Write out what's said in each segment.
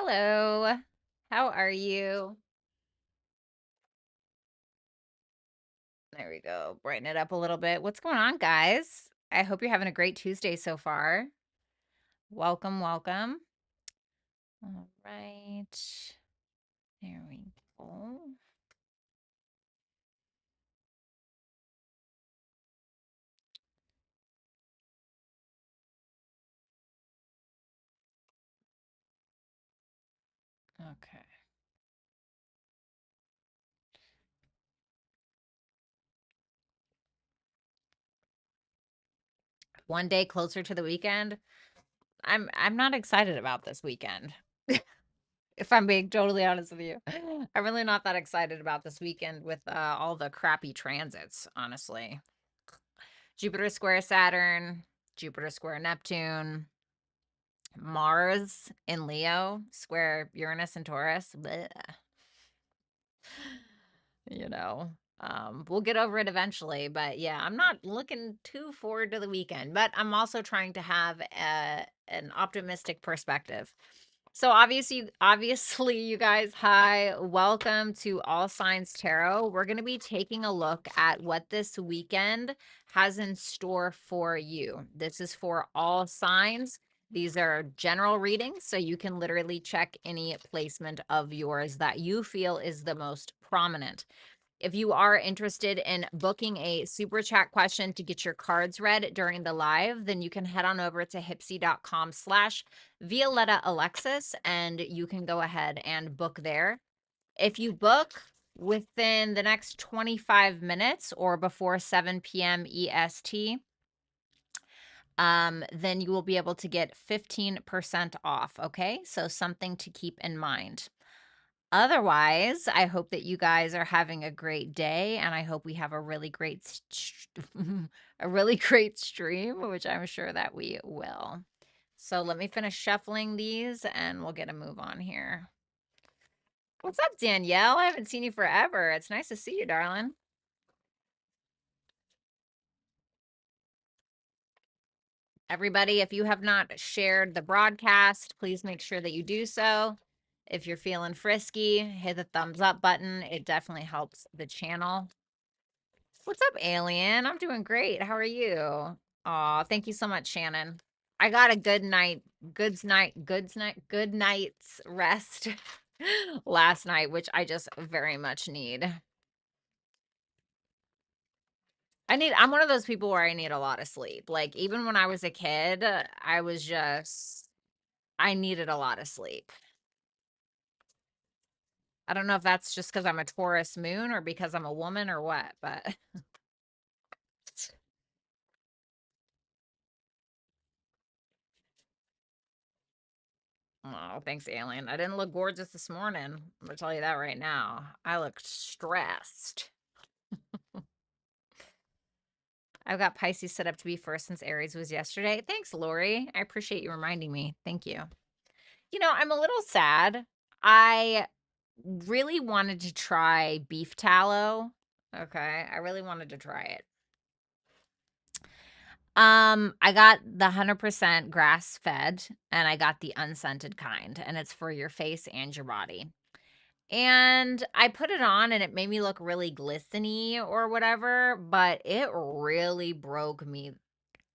Hello. How are you? There we go. Brighten it up a little bit. What's going on, guys? I hope you're having a great Tuesday so far. Welcome, welcome. All right. There we go. Okay. One day closer to the weekend. I'm not excited about this weekend. If I'm being totally honest with you. I'm really not that excited about this weekend with all the crappy transits, honestly. Jupiter square Saturn, Jupiter square Neptune, Mars in Leo, square Uranus and Taurus. Blech. You know, we'll get over it eventually. But yeah, I'm not looking too forward to the weekend, but I'm also trying to have an optimistic perspective. So obviously, you guys, hi, welcome to All Signs Tarot. We're going to be taking a look at what this weekend has in store for you. This is for all signs. These are general readings, so you can literally check any placement of yours that you feel is the most prominent. If you are interested in booking a super chat question to get your cards read during the live, then you can head on over to hipsy.com/Violetta Alexis and you can go ahead and book there. If you book within the next 25 minutes or before 7 p.m. EST, then you will be able to get 15% off. Okay, so something to keep in mind. Otherwise, I hope that you guys are having a great day, and I hope we have a really great a really great stream, which I'm sure that we will. So let me finish shuffling these, and we'll get a move on here. What's up, Danielle? I haven't seen you forever. It's nice to see you, darling. Everybody, if you have not shared the broadcast, please make sure that you do so. If you're feeling frisky, hit the thumbs up button. It definitely helps the channel. What's up, Alien? I'm doing great. How are you? Aw, thank you so much, Shannon. I got a good night's rest last night, which I just very much need. I'm one of those people where I need a lot of sleep. Like, even when I was a kid, I needed a lot of sleep. I don't know if that's just because I'm a Taurus moon or because I'm a woman or what, but oh, thanks, Alien. I didn't look gorgeous this morning. I'm gonna tell you that right now. I looked stressed. I've got Pisces set up to be first since Aries was yesterday. Thanks, Lori. I appreciate you reminding me. Thank you. You know, I'm a little sad. I really wanted to try beef tallow. Okay, I really wanted to try it. I got the 100% grass fed and I got the unscented kind, and it's for your face and your body. And I put it on and it made me look really glistening or whatever, but it really broke me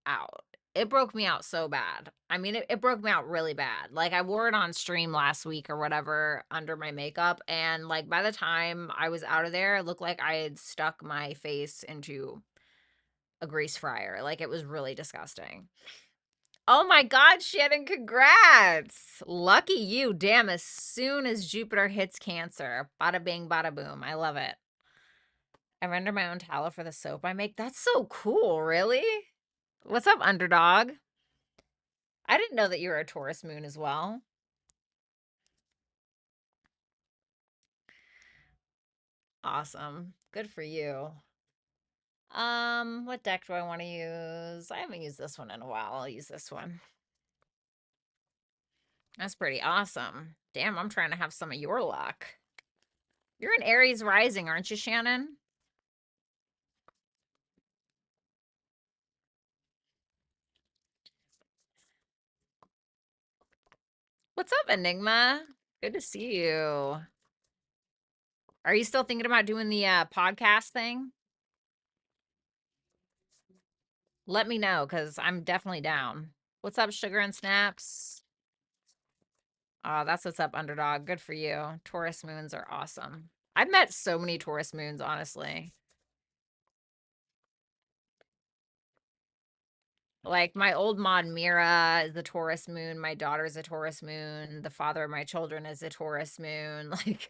out. It broke me out so bad. I mean, it broke me out really bad. Like, I wore it on stream last week or whatever under my makeup, and like by the time I was out of there, it looked like I had stuck my face into a grease fryer. Like, it was really disgusting. Oh my God, Shannon, congrats. Lucky you. Damn, as soon as Jupiter hits Cancer, bada bing, bada boom. I love it. I render my own tallow for the soap I make. That's so cool, really? What's up, underdog? I didn't know that you were a Taurus moon as well. Awesome. Good for you. What deck do I want to use? I haven't used this one in a while. I'll use this one. That's pretty awesome. Damn, I'm trying to have some of your luck. You're an Aries rising, aren't you, Shannon? What's up, Enigma? Good to see you. Are you still thinking about doing the podcast thing? Let me know, because I'm definitely down. What's up, Sugar and Snaps? Oh, that's what's up, Underdog. Good for you. Taurus moons are awesome. I've met so many Taurus moons, honestly. Like my old mod Mira is a Taurus moon. My daughter's a Taurus moon. The father of my children is a Taurus moon. Like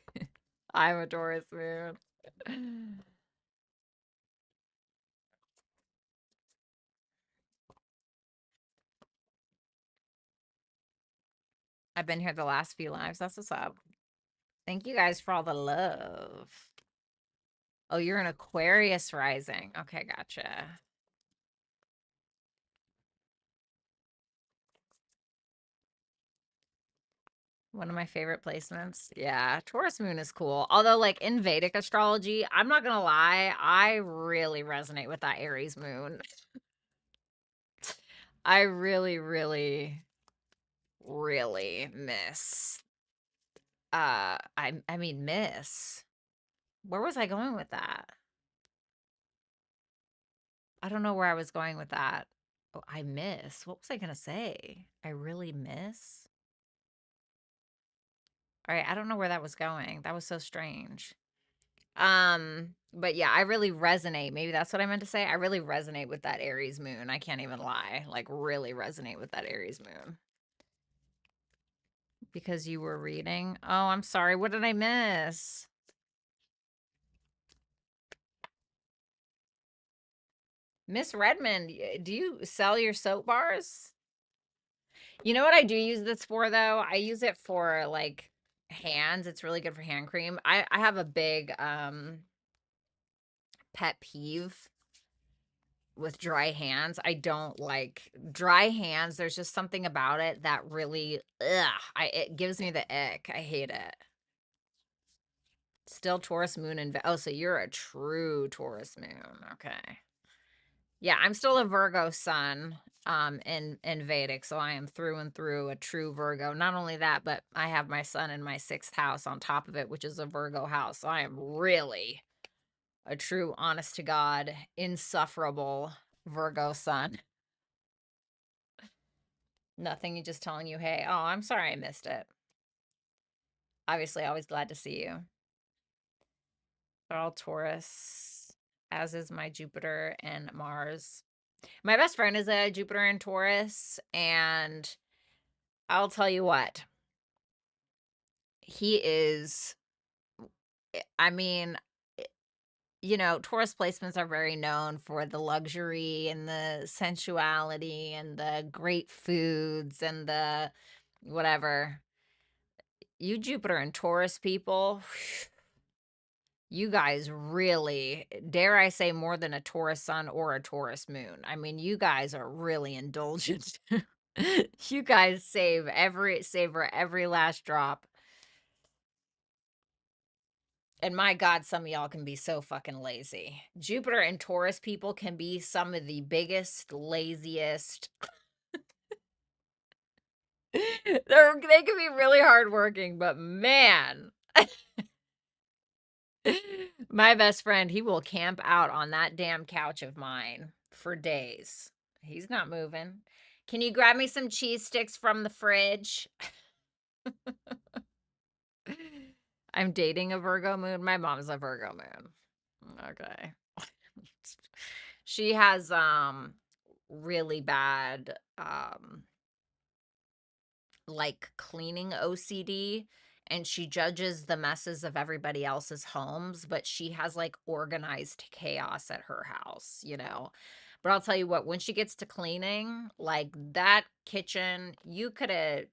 I'm a Taurus moon. I've been here the last few lives. That's what's up. Thank you guys for all the love. Oh, you're an Aquarius rising. Okay, gotcha. One of my favorite placements. Yeah, Taurus moon is cool. Although, like in Vedic astrology, I'm not gonna lie, I really resonate with that Aries moon. I really, really, really miss. I mean, miss. Where was I going with that? I don't know where I was going with that. Oh, I miss. What was I gonna say? I really miss. All right, I don't know where that was going. That was so strange. But yeah, I really resonate. Maybe that's what I meant to say. I really resonate with that Aries moon. I can't even lie. Like really resonate with that Aries moon. Because you were reading. Oh, I'm sorry. What did I miss? Miss Redmond, do you sell your soap bars? You know what I do use this for though? I use it for like hands. It's really good for hand cream. I have a big pet peeve with dry hands. I don't like dry hands. There's just something about it that really it gives me the ick. I hate it. Still Taurus moon and oh, so you're a true Taurus moon. Okay. Yeah, I'm still a Virgo sun in Vedic, so I am through and through a true Virgo. Not only that, but I have my sun in my 6th house on top of it, which is a Virgo house. So I am really a true honest to God, insufferable Virgo sun. Nothing, just telling you, hey, oh, I'm sorry I missed it. Obviously, always glad to see you. They're all Taurus, as is my Jupiter and Mars. My best friend is a Jupiter and Taurus, and I'll tell you what, he is, I mean, you know, Taurus placements are very known for the luxury and the sensuality and the great foods and the whatever. You Jupiter and Taurus people, you guys really, dare I say, more than a Taurus sun or a Taurus moon. I mean, you guys are really indulgent. You guys savor every last drop. And my God, some of y'all can be so fucking lazy. Jupiter and Taurus people can be some of the biggest, laziest. They can be really hardworking, but man. My best friend, he will camp out on that damn couch of mine for days. He's not moving. Can you grab me some cheese sticks from the fridge? I'm dating a Virgo moon. My mom's a Virgo moon. Okay. She has really bad like cleaning OCD, and she judges the messes of everybody else's homes, but she has like organized chaos at her house, you know. But I'll tell you what, when she gets to cleaning, like that kitchen, you could have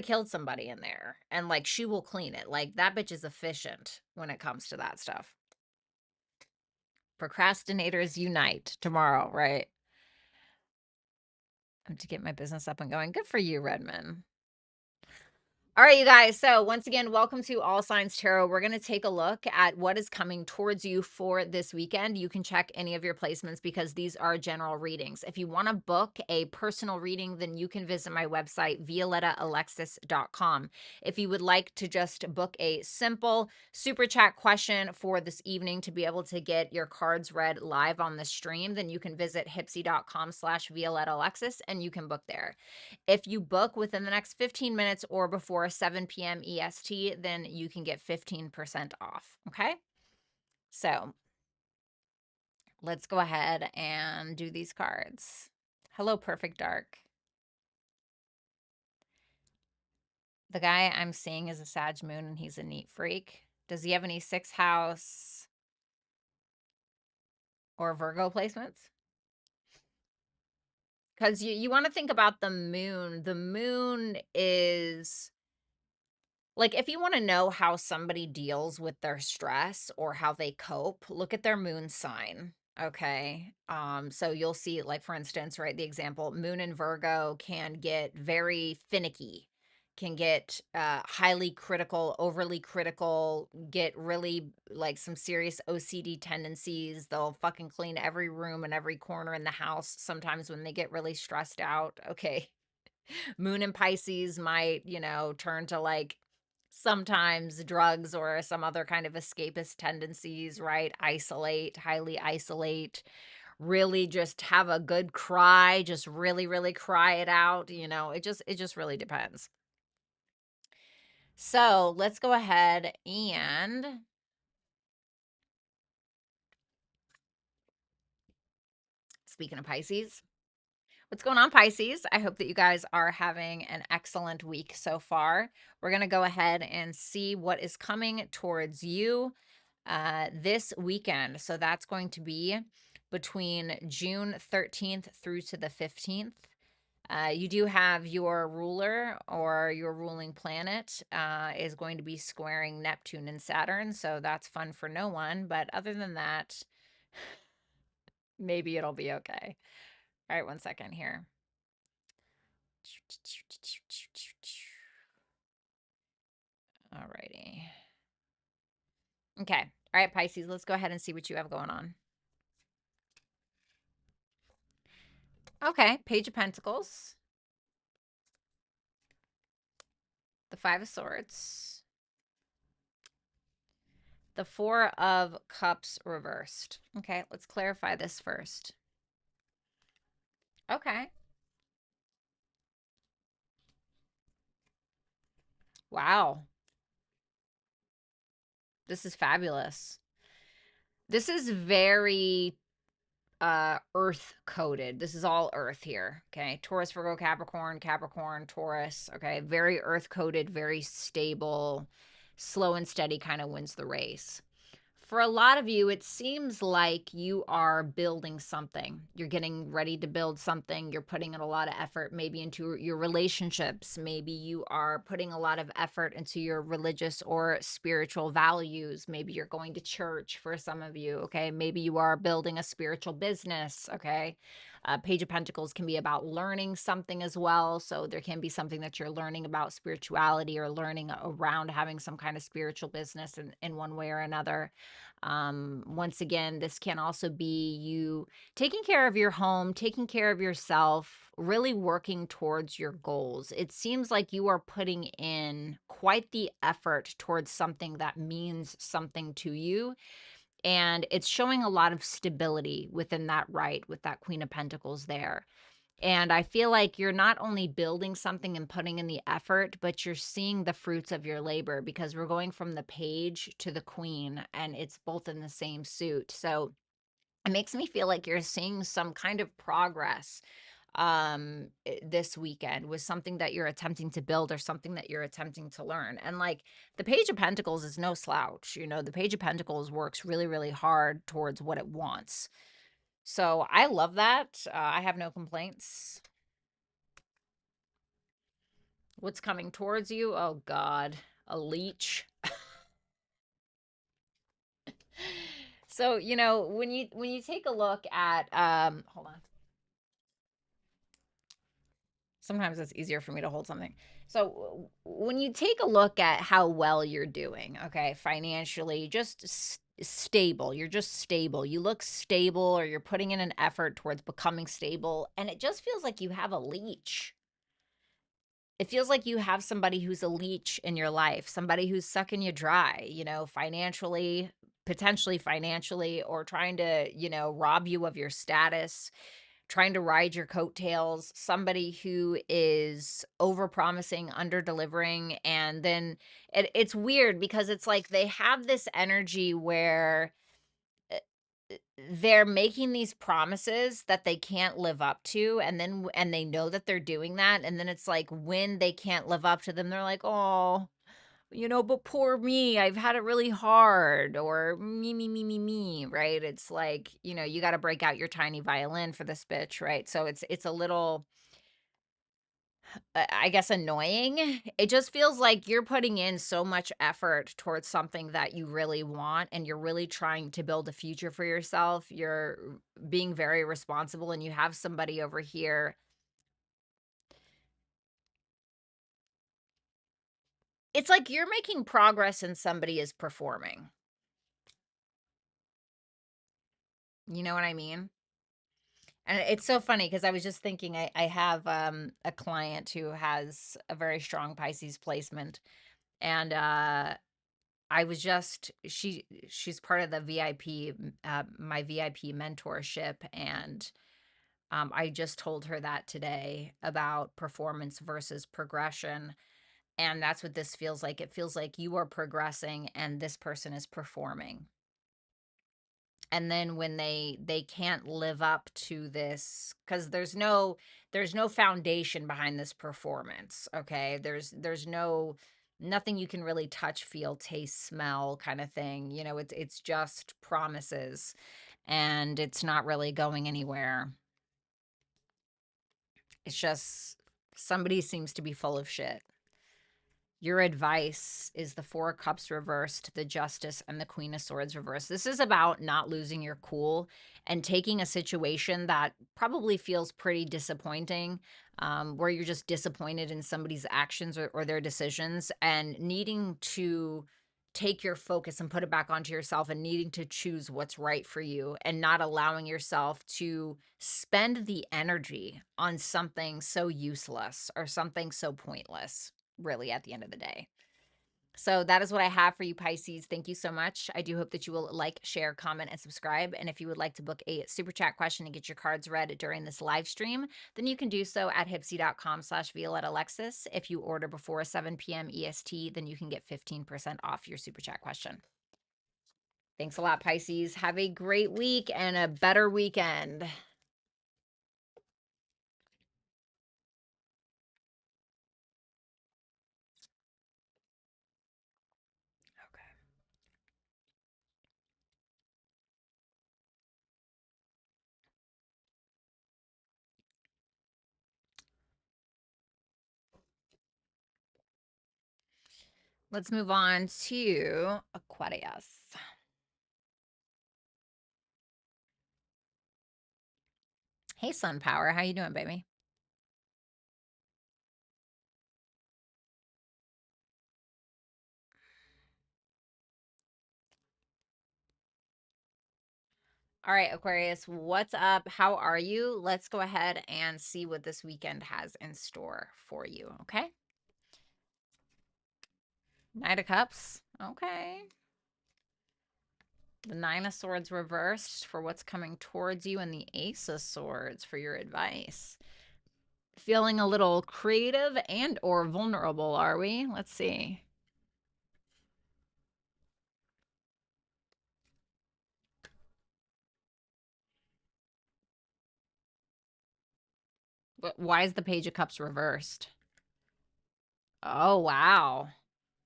killed somebody in there, and like she will clean it. Like that bitch is efficient when it comes to that stuff. Procrastinators unite tomorrow, right? To get my business up and going. Good for you, Redmond. All right, you guys. So once again, welcome to All Signs Tarot. We're going to take a look at what is coming towards you for this weekend. You can check any of your placements because these are general readings. If you want to book a personal reading, then you can visit my website, violettaalexis.com. If you would like to just book a simple super chat question for this evening to be able to get your cards read live on the stream, then you can visit hipsy.com/violettaalexis and you can book there. If you book within the next 15 minutes or before 7 p.m. EST, then you can get 15% off. Okay. So let's go ahead and do these cards. Hello, Perfect Dark. The guy I'm seeing is a Sag moon and he's a neat freak. Does he have any 6th house or Virgo placements? Because you want to think about the moon. The moon is like, if you want to know how somebody deals with their stress or how they cope, look at their moon sign. Okay. So you'll see, like, for instance, right, the example, moon in Virgo can get very finicky, can get highly critical, overly critical, get really like some serious OCD tendencies. They'll fucking clean every room and every corner in the house sometimes when they get really stressed out. Okay. Moon in Pisces might, turn to like sometimes drugs or some other kind of escapist tendencies, right? Isolate, highly isolate, really just have a good cry, just really, really cry it out. It just really depends. So let's go ahead and speaking of Pisces, what's going on, Pisces? I hope that you guys are having an excellent week so far. We're going to go ahead and see what is coming towards you this weekend. So that's going to be between June 13th through to the 15th. You do have your ruler or your ruling planet is going to be squaring Neptune and Saturn. So that's fun for no one. But other than that, maybe it'll be okay. All right, 1 second here. All righty. Okay. All right, Pisces, let's go ahead and see what you have going on. Okay, Page of Pentacles, the Five of Swords, the Four of Cups reversed. Okay, let's clarify this first. Okay. Wow. This is fabulous. This is very earth coded. This is all earth here. Okay. Taurus, Virgo, Capricorn, Capricorn, Taurus. Okay. Very earth coded, very stable, slow and steady kind of wins the race. For a lot of you, it seems like you are building something. You're getting ready to build something. You're putting in a lot of effort, maybe into your relationships. Maybe you are putting a lot of effort into your religious or spiritual values. Maybe you're going to church for some of you. Okay. Maybe you are building a spiritual business. Okay. Page of Pentacles can be about learning something as well. So there can be something that you're learning about spirituality or learning around having some kind of spiritual business in one way or another. Once again, this can also be you taking care of your home, taking care of yourself, really working towards your goals. It seems like you are putting in quite the effort towards something that means something to you. And it's showing a lot of stability within that, right? With that Queen of Pentacles there. And I feel like you're not only building something and putting in the effort, but you're seeing the fruits of your labor because we're going from the page to the queen and it's both in the same suit. So it makes me feel like you're seeing some kind of progress this weekend with something that you're attempting to build or something that you're attempting to learn. And like the Page of Pentacles is no slouch. The Page of Pentacles works really, really hard towards what it wants. So I love that. I have no complaints. What's coming towards you? Oh God, a leech. So, when you take a look at hold on. sometimes it's easier for me to hold something. So when you take a look at how well you're doing, okay, financially, just stable. You're just stable. You look stable, or you're putting in an effort towards becoming stable, and it just feels like you have a leech. It feels like you have somebody who's a leech in your life, somebody who's sucking you dry, financially, potentially financially, or trying to, rob you of your status, trying to ride your coattails, somebody who is over-promising, under-delivering, and then it's weird because it's like they have this energy where they're making these promises that they can't live up to, and they know that they're doing that, and then it's like when they can't live up to them, they're like, "Oh, but poor me, I've had it really hard," or me, right? It's like, you gotta break out your tiny violin for this bitch, right? So it's a little, I guess, annoying. It just feels like you're putting in so much effort towards something that you really want, and you're really trying to build a future for yourself. You're being very responsible, and you have somebody over here. It's like you're making progress and somebody is performing. You know what I mean? And it's so funny because I was just thinking, I have a client who has a very strong Pisces placement, and I was just she's part of the VIP, my VIP mentorship, and I just told her that today about performance versus progression, and that's what this feels like. It feels like you are progressing and this person is performing. And then when they can't live up to this, because there's no foundation behind this performance, okay? There's no nothing you can really touch, feel, taste, smell kind of thing. It's just promises, and it's not really going anywhere. It's just somebody seems to be full of shit. Your advice is the Four of Cups reversed, the Justice, and the Queen of Swords reversed. This is about not losing your cool and taking a situation that probably feels pretty disappointing, where you're just disappointed in somebody's actions or their decisions, and needing to take your focus and put it back onto yourself, and needing to choose what's right for you, and not allowing yourself to spend the energy on something so useless or something so pointless, really, at the end of the day. So that is what I have for you, Pisces. Thank you so much. I do hope that you will like, share, comment, and subscribe. And if you would like to book a super chat question and get your cards read during this live stream, then you can do so at hipsy.com/Violetta Alexis. If you order before 7 p.m. EST, then you can get 15% off your super chat question. Thanks a lot, Pisces. Have a great week and a better weekend. Okay. Let's move on to Aquarius. Hey, Sun Power. How you doing, baby? All right, Aquarius, what's up? How are you? Let's go ahead and see what this weekend has in store for you, okay? Knight of Cups. Okay. The Nine of Swords reversed for what's coming towards you, and the Ace of Swords for your advice. Feeling a little creative and or vulnerable, are we? Let's see. But why is the Page of Cups reversed? Oh, wow.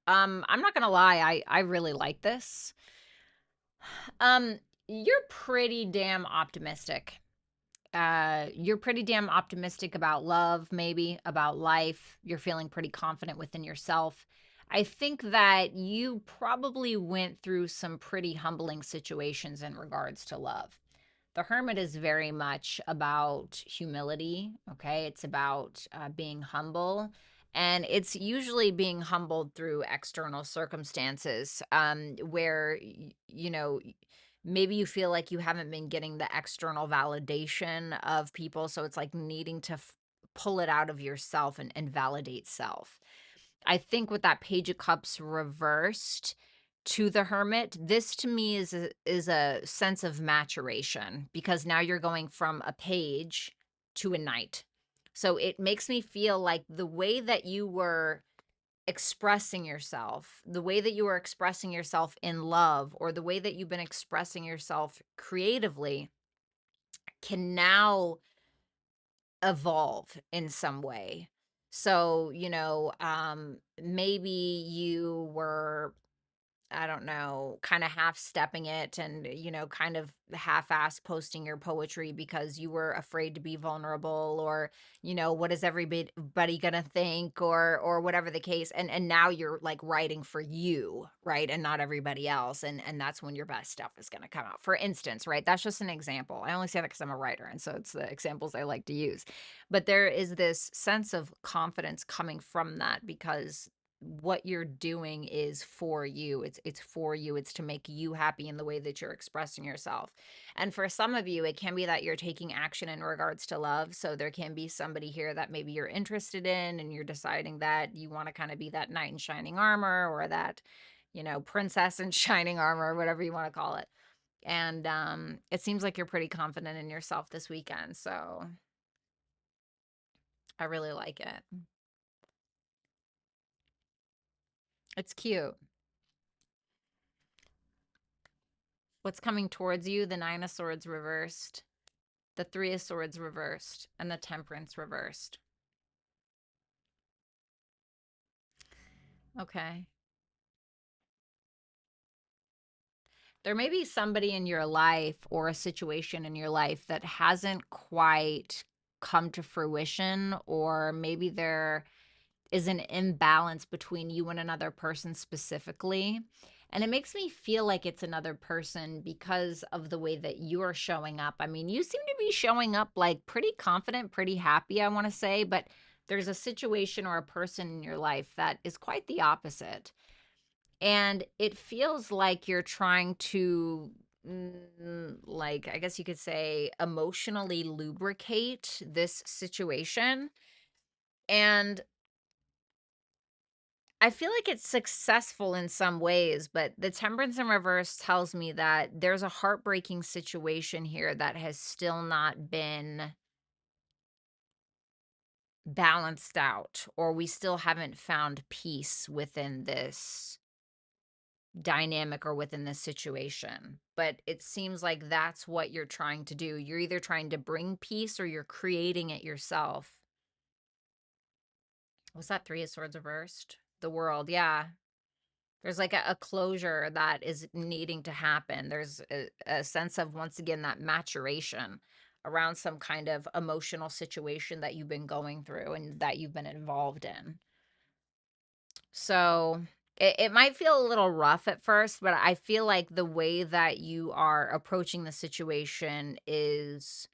I'm not gonna lie, I really like this. You're pretty damn optimistic. You're pretty damn optimistic about love, maybe about life. You're feeling pretty confident within yourself. I think that you probably went through some pretty humbling situations in regards to love. The Hermit is very much about humility, okay? It's about being humble, and it's usually being humbled through external circumstances, where, maybe you feel like you haven't been getting the external validation of people, so it's like needing to pull it out of yourself and validate self. I think with that Page of Cups reversed to the Hermit, this to me is a sense of maturation, because now you're going from a page to a knight. So it makes me feel like the way that you were expressing yourself, the way that you were expressing yourself in love, or the way that you've been expressing yourself creatively, can now evolve in some way. So, maybe you were, I don't know, kind of half stepping it, and, kind of half ass posting your poetry because you were afraid to be vulnerable, or, what is everybody gonna think, or whatever the case. And now you're like writing for you, right? And not everybody else. And that's when your best stuff is gonna come out. For instance, right? That's just an example. I only say that because I'm a writer, and so it's the examples I like to use. But there is this sense of confidence coming from that, because what you're doing is for you. It's for you. It's to make you happy in the way that you're expressing yourself. And for some of you, it can be that you're taking action in regards to love. So there can be somebody here that maybe you're interested in, and you're deciding that you want to kind of be that knight in shining armor, or that, princess in shining armor, whatever you want to call it. And it seems like you're pretty confident in yourself this weekend. So I really like it. It's cute. What's coming towards you? The Nine of Swords reversed, the Three of Swords reversed, and the Temperance reversed. Okay. There may be somebody in your life, or a situation in your life, that hasn't quite come to fruition, or maybe there is an imbalance between you and another person specifically. And it makes me feel like it's another person because of the way that you're showing up. I mean, you seem to be showing up like pretty confident, pretty happy, I want to say, but there's a situation or a person in your life that is quite the opposite. And it feels like you're trying to, like, I guess you could say, emotionally lubricate this situation. And I feel like it's successful in some ways, but the Temperance in reverse tells me that there's a heartbreaking situation here that has still not been balanced out, or we still haven't found peace within this dynamic, or within this situation. But it seems like that's what you're trying to do. You're either trying to bring peace, or you're creating it yourself. Was that Three of Swords reversed? The World, yeah. There's like a closure that is needing to happen. There's a sense of, once again, that maturation around some kind of emotional situation that you've been going through and that you've been involved in. So it might feel a little rough at first, but I feel like the way that you are approaching the situation is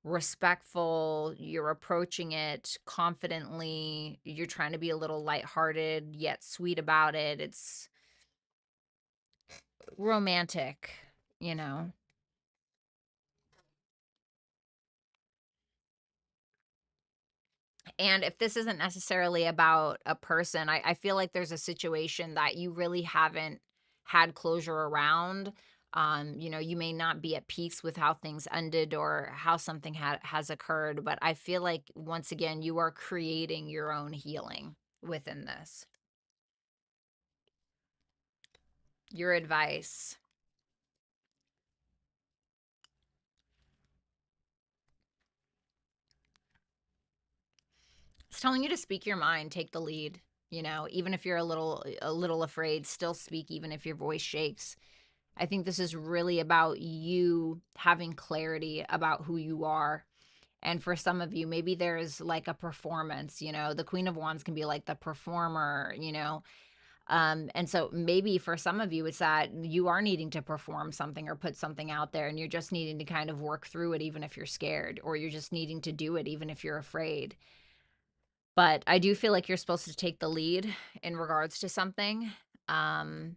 respectful. You're approaching it confidently. You're trying to be a little lighthearted yet sweet about it. It's romantic, you know. And if this isn't necessarily about a person, I feel like there's a situation that you really haven't had closure around. You may not be at peace with how things ended, or how something has occurred, but I feel like, once again, you are creating your own healing within this. Your advice. It's telling you to speak your mind, take the lead. Even if you're a little afraid, still speak, even if your voice shakes. I think this is really about you having clarity about who you are. And for some of you, maybe there's like a performance, the Queen of Wands can be like the performer, And so maybe for some of you, it's that you are needing to perform something or put something out there, and you're just needing to kind of work through it, even if you're scared, or you're just needing to do it, even if you're afraid. But I do feel like you're supposed to take the lead in regards to something. Um,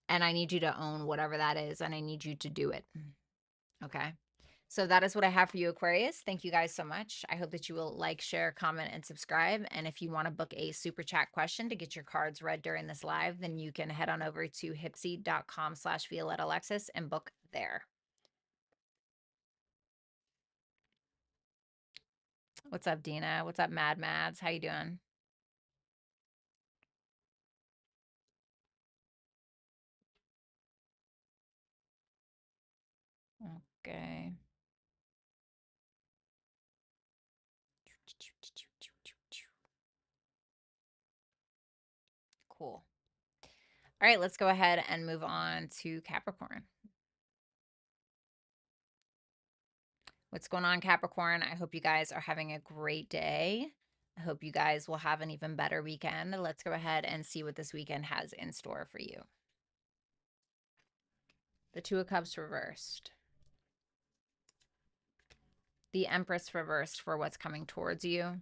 and I need you to own whatever that is, and I need you to do it. Okay. So that is what I have for you, Aquarius. Thank you guys so much. I hope that you will like, share, comment, and subscribe. And if you want to book a super chat question to get your cards read during this live, then you can head on over to hipsy.com/Violetta Alexis and book there. What's up, Dina? What's up, Mad Mads? How you doing? Okay. Cool. All right, let's go ahead and move on to Capricorn. What's going on, Capricorn? I hope you guys are having a great day. I hope you guys will have an even better weekend. Let's go ahead and see what this weekend has in store for you. The Two of Cups reversed. The Empress reversed for what's coming towards you.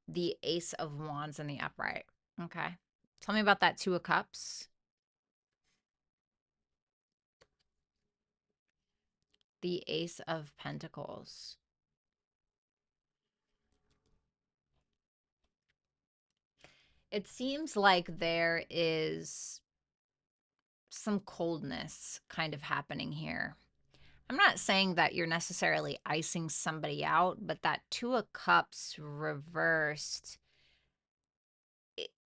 The Ace of Wands in the upright. Okay. Tell me about that Two of Cups. The Ace of Pentacles. It seems like there is some coldness kind of happening here. I'm not saying that you're necessarily icing somebody out, but that Two of Cups reversed,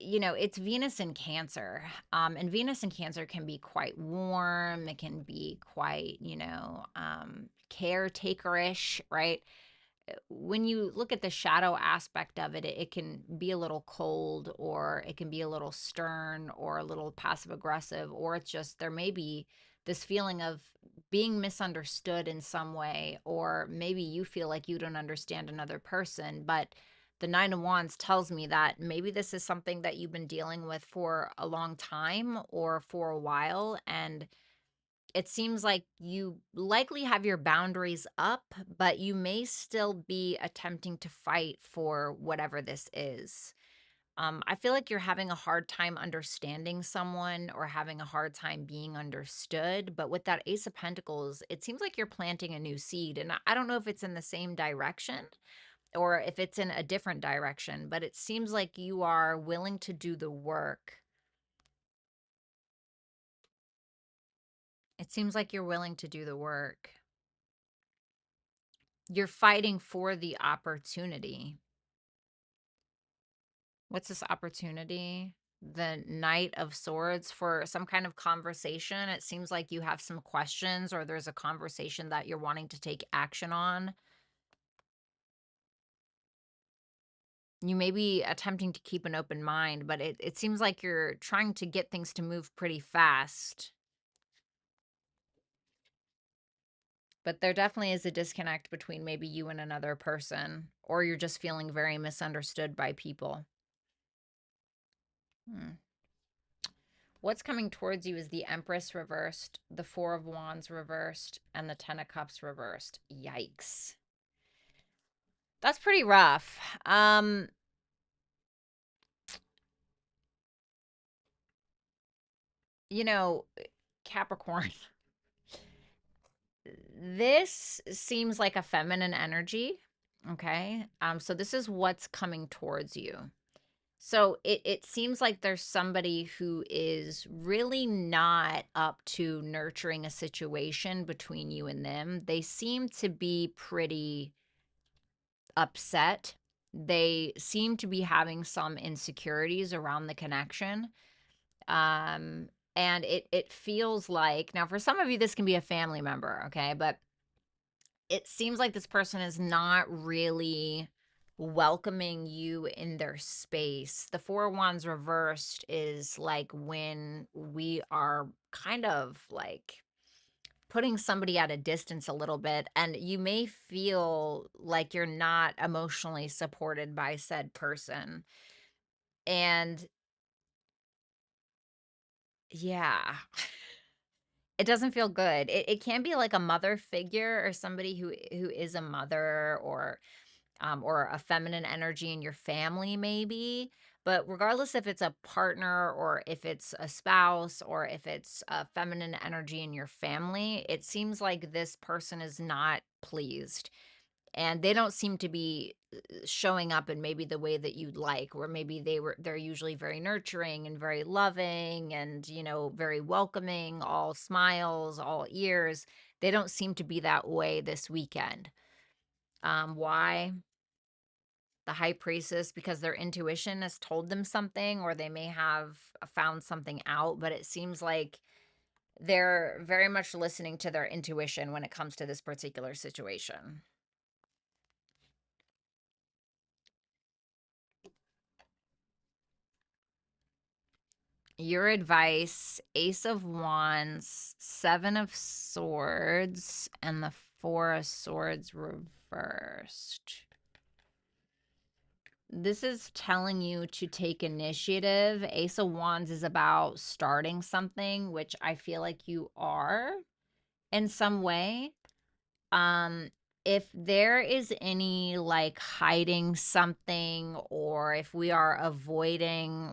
you know, it's Venus in Cancer. And Venus in Cancer can be quite warm. It can be quite, you know, caretakerish, right? When you look at the shadow aspect of it, it can be a little cold, or it can be a little stern, or a little passive aggressive, or it's just there may be this feeling of being misunderstood in some way, or maybe you feel like you don't understand another person. But the Nine of Wands tells me that maybe this is something that you've been dealing with for a long time or for a while, and it seems like you likely have your boundaries up, but you may still be attempting to fight for whatever this is. I feel like you're having a hard time understanding someone, or having a hard time being understood. But with that Ace of Pentacles, it seems like you're planting a new seed. And I don't know if it's in the same direction or if it's in a different direction, but it seems like you are willing to do the work. It seems like you're willing to do the work. You're fighting for the opportunity. What's this opportunity? The Knight of Swords, for some kind of conversation. It seems like you have some questions, or there's a conversation that you're wanting to take action on. You may be attempting to keep an open mind, but it seems like you're trying to get things to move pretty fast. But there definitely is a disconnect between maybe you and another person, or you're just feeling very misunderstood by people. What's coming towards you is the Empress reversed, the Four of Wands reversed, and the Ten of Cups reversed. Yikes. That's pretty rough. You know, Capricorn, this seems like a feminine energy, okay? So this is what's coming towards you. So it seems like there's somebody who is really not up to nurturing a situation between you and them. They seem to be pretty upset. They seem to be having some insecurities around the connection. And it feels like, now for some of you this can be a family member, okay? But it seems like this person is not really welcoming you in their space. The Four of Wands reversed is like when we are kind of like putting somebody at a distance a little bit, and you may feel like you're not emotionally supported by said person. And Yeah. It doesn't feel good. It can be like a mother figure or somebody who is a mother or a feminine energy in your family maybe. But regardless if it's a partner or if it's a spouse or if it's a feminine energy in your family, it seems like this person is not pleased. And they don't seem to be showing up in maybe the way that you'd like, where maybe they're usually very nurturing and very loving and, very welcoming, all smiles, all ears. They don't seem to be that way this weekend. Why? The high priestess, because their intuition has told them something, or they may have found something out, but it seems like they're very much listening to their intuition when it comes to this particular situation. Your advice: Ace of Wands, Seven of Swords, and the Four of Swords reversed. This is telling you to take initiative. Ace of Wands is about starting something, which I feel like you are in some way. If there is any like hiding something, or if we are avoiding,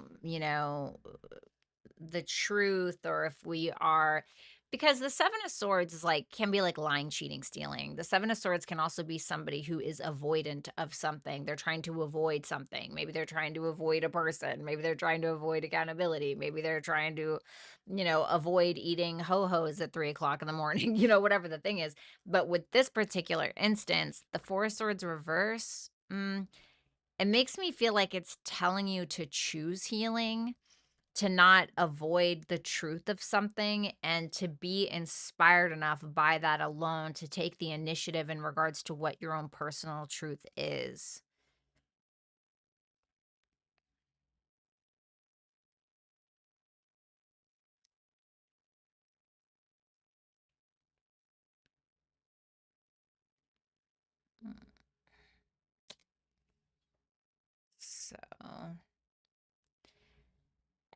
the truth, or if we are, because the Seven of Swords is like, can be like lying, cheating, stealing. The Seven of Swords can also be somebody who is avoidant of something. They're trying to avoid something. Maybe they're trying to avoid a person. Maybe they're trying to avoid accountability. Maybe they're trying to, avoid eating ho-hos at 3 o'clock in the morning, whatever the thing is. But with this particular instance, the Four of Swords reverse, it makes me feel like it's telling you to choose healing, to not avoid the truth of something, and to be inspired enough by that alone to take the initiative in regards to what your own personal truth is. Mm. So,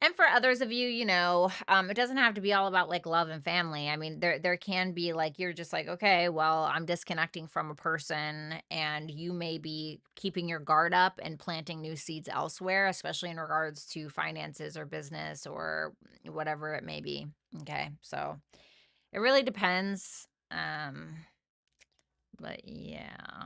and for others of you, it doesn't have to be all about like love and family. I mean, there can be like, you're just like, okay, well, I'm disconnecting from a person, and you may be keeping your guard up and planting new seeds elsewhere, especially in regards to finances or business or whatever it may be. Okay, so it really depends. But yeah.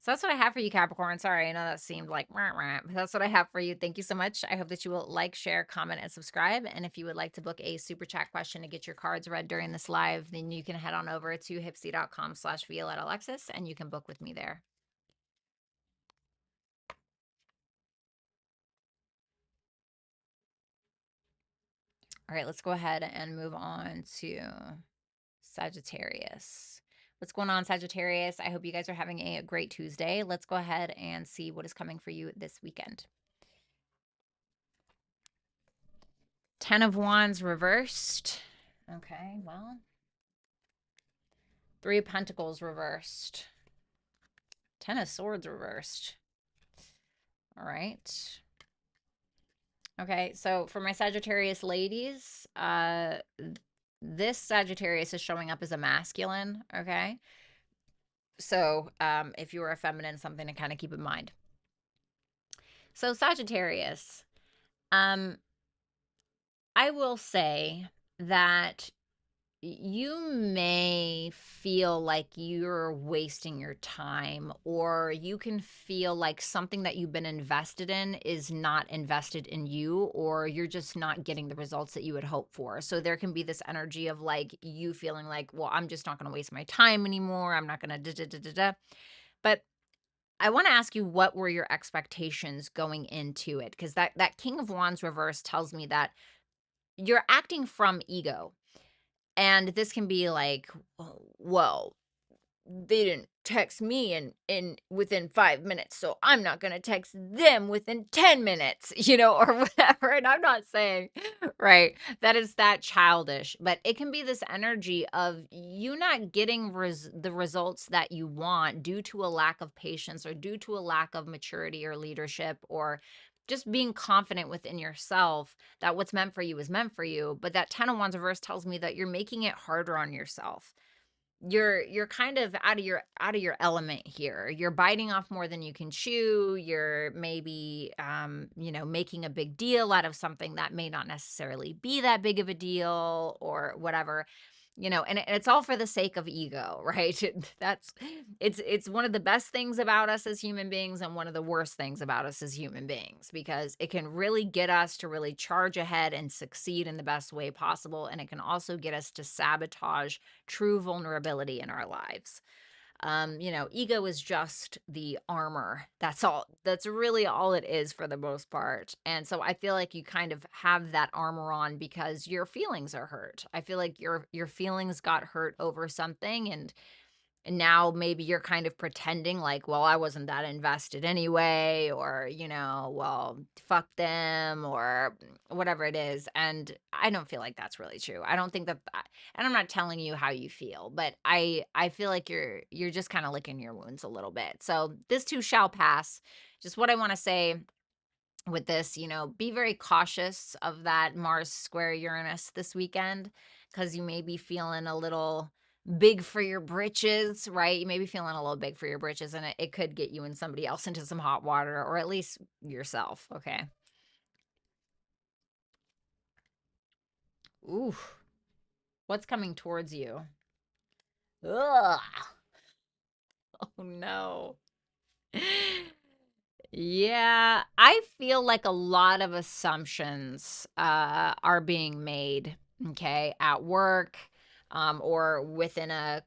So that's what I have for you, Capricorn. Sorry, I know that seemed like rah, rah, but that's what I have for you. Thank you so much. I hope that you will like, share, comment, and subscribe. And if you would like to book a super chat question to get your cards read during this live, then you can head on over to hipsy.com/Violetta Alexis, and you can book with me there. All right, let's go ahead and move on to Sagittarius. What's going on, Sagittarius? I hope you guys are having a great Tuesday. Let's go ahead and see what is coming for you this weekend. 10 of Wands reversed. Okay, well. 3 of Pentacles reversed. 10 of Swords reversed. All right. Okay, so for my Sagittarius ladies, this Sagittarius is showing up as a masculine, okay? So if you're a feminine, something to kind of keep in mind. So Sagittarius, I will say that you may feel like you're wasting your time, or you can feel like something that you've been invested in is not invested in you, or you're just not getting the results that you would hope for. So there can be this energy of like you feeling like, well, I'm just not going to waste my time anymore. I'm not going to da da da da da. But I want to ask you, what were your expectations going into it? Because that King of Wands reverse tells me that you're acting from ego. And this can be like, "Oh, well, they didn't text me in within 5 minutes, so I'm not gonna text them within 10 minutes," or whatever. And I'm not saying, right, that is that childish, but it can be this energy of you not getting the results that you want due to a lack of patience, or due to a lack of maturity or leadership, or just being confident within yourself that what's meant for you is meant for you. But that 10 of Wands reverse tells me that you're making it harder on yourself. You're kind of out of your element here. You're biting off more than you can chew. You're maybe making a big deal out of something that may not necessarily be that big of a deal or whatever. And it's all for the sake of ego, right? That's it's one of the best things about us as human beings and one of the worst things about us as human beings, because it can really get us to really charge ahead and succeed in the best way possible, and it can also get us to sabotage true vulnerability in our lives. Ego is just the armor. That's all. That's really all it is for the most part. And so I feel like you kind of have that armor on because your feelings are hurt. I feel like your feelings got hurt over something, and now maybe you're kind of pretending like, well, I wasn't that invested anyway, or, well, fuck them, or whatever it is. And I don't feel like that's really true. I don't think that, and I'm not telling you how you feel, but I feel like you're just kind of licking your wounds a little bit. So this too shall pass. Just what I want to say with this, be very cautious of that Mars square Uranus this weekend, because you may be feeling a little big for your britches, right? You may be feeling a little big for your britches, and it could get you and somebody else into some hot water, or at least yourself, okay? Ooh, what's coming towards you? Ugh. Oh no. Yeah, I feel like a lot of assumptions are being made, okay, at work, or within a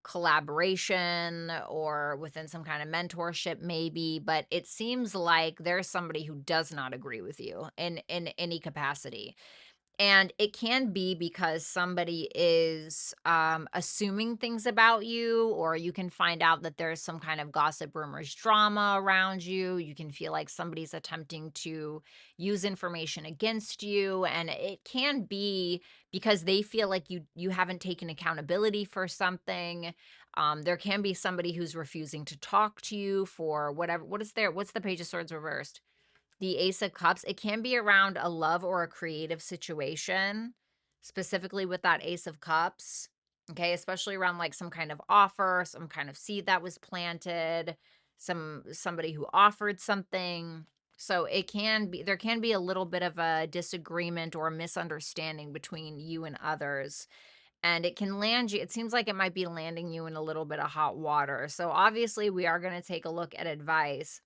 collaboration, or within some kind of mentorship, maybe. But it seems like there's somebody who does not agree with you in any capacity. And it can be because somebody is assuming things about you, or you can find out that there's some kind of gossip, rumors, drama around you. You can feel like somebody's attempting to use information against you. And it can be because they feel like you haven't taken accountability for something. There can be somebody who's refusing to talk to you for whatever. What's the Page of Swords reversed? The Ace of Cups. It can be around a love or a creative situation, specifically with that Ace of Cups. Okay, especially around like some kind of offer, some kind of seed that was planted, somebody who offered something. So there can be a little bit of a disagreement or a misunderstanding between you and others. And it can land you, it seems like it might be landing you in a little bit of hot water. So obviously we are going to take a look at advice.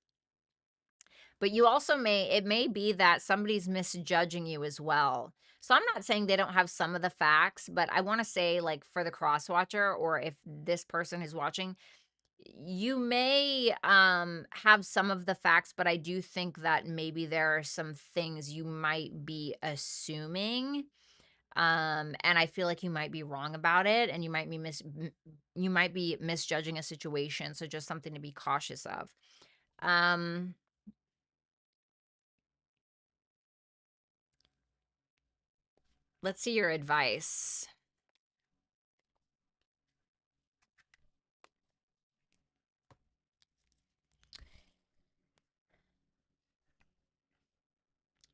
But you also it may be that somebody's misjudging you as well. So I'm not saying they don't have some of the facts, but I want to say, like, for the cross watcher, or if this person is watching, you may have some of the facts, but I do think that maybe there are some things you might be assuming. And I feel like you might be wrong about it, and you might be misjudging a situation. So just something to be cautious of. Um let's see your advice.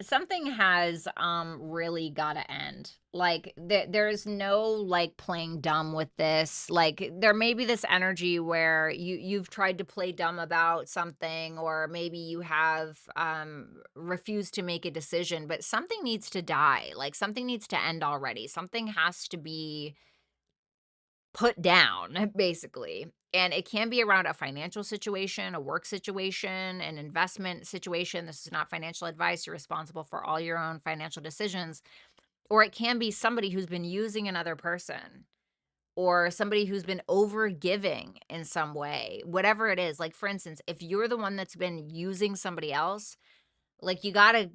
Something has really got to end. Like there's no like playing dumb with this. Like there may be this energy where you've tried to play dumb about something, or maybe you have refused to make a decision, but something needs to die. Like something needs to end already. Something has to be put down, basically. And it can be around a financial situation, a work situation, an investment situation. This is not financial advice. You're responsible for all your own financial decisions. Or it can be somebody who's been using another person, or somebody who's been over giving in some way, whatever it is. Like, for instance, if you're the one that's been using somebody else, like you gotta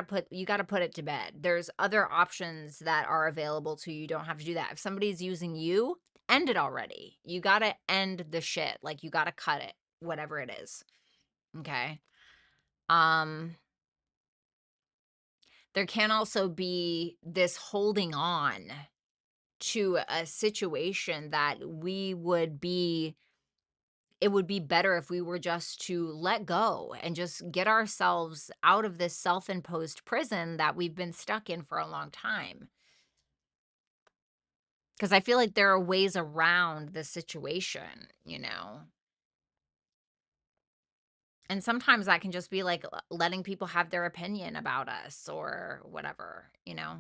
put it to bed. There's other options that are available to you. You don't have to do that. If somebody's using you, end it already. You gotta end the shit. Like you gotta cut it, whatever it is. Okay. Um, there can also be this holding on to a situation that we would be it would be better if we were just to let go and just get ourselves out of this self-imposed prison that we've been stuck in for a long time. Because I feel like there are ways around the situation, you know? And sometimes that can just be like letting people have their opinion about us or whatever, you know?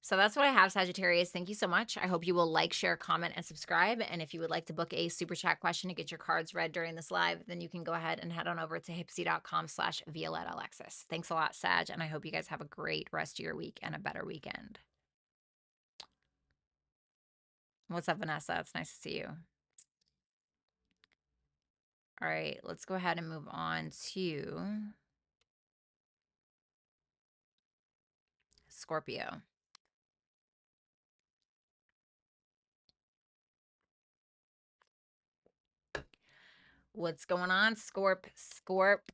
So that's what I have, Sagittarius. Thank you so much. I hope you will like, share, comment, and subscribe. And if you would like to book a super chat question to get your cards read during this live, then you can go ahead and head on over to hipsy.com/Violetta Alexis. Thanks a lot, Sag. And I hope you guys have a great rest of your week and a better weekend. What's up, Vanessa? It's nice to see you. All right, let's go ahead and move on to Scorpio. What's going on, Scorp?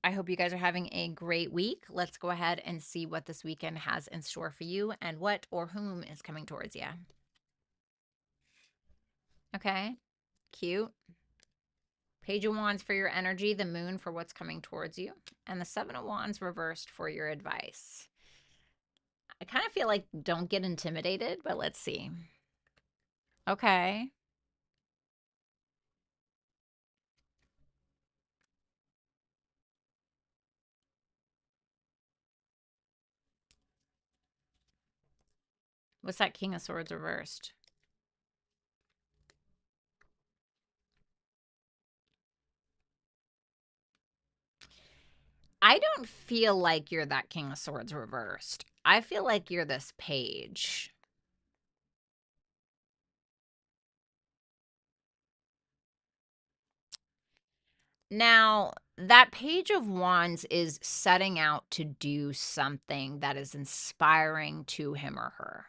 I hope you guys are having a great week. Let's go ahead and see what this weekend has in store for you and what or whom is coming towards you. Okay, cute. Page of Wands for your energy, the Moon for what's coming towards you, and the Seven of Wands reversed for your advice. I kind of feel like don't get intimidated, but let's see. Okay. What's that King of Swords reversed? I don't feel like you're that King of Swords reversed. I feel like you're this page. Now, that Page of Wands is setting out to do something that is inspiring to him or her.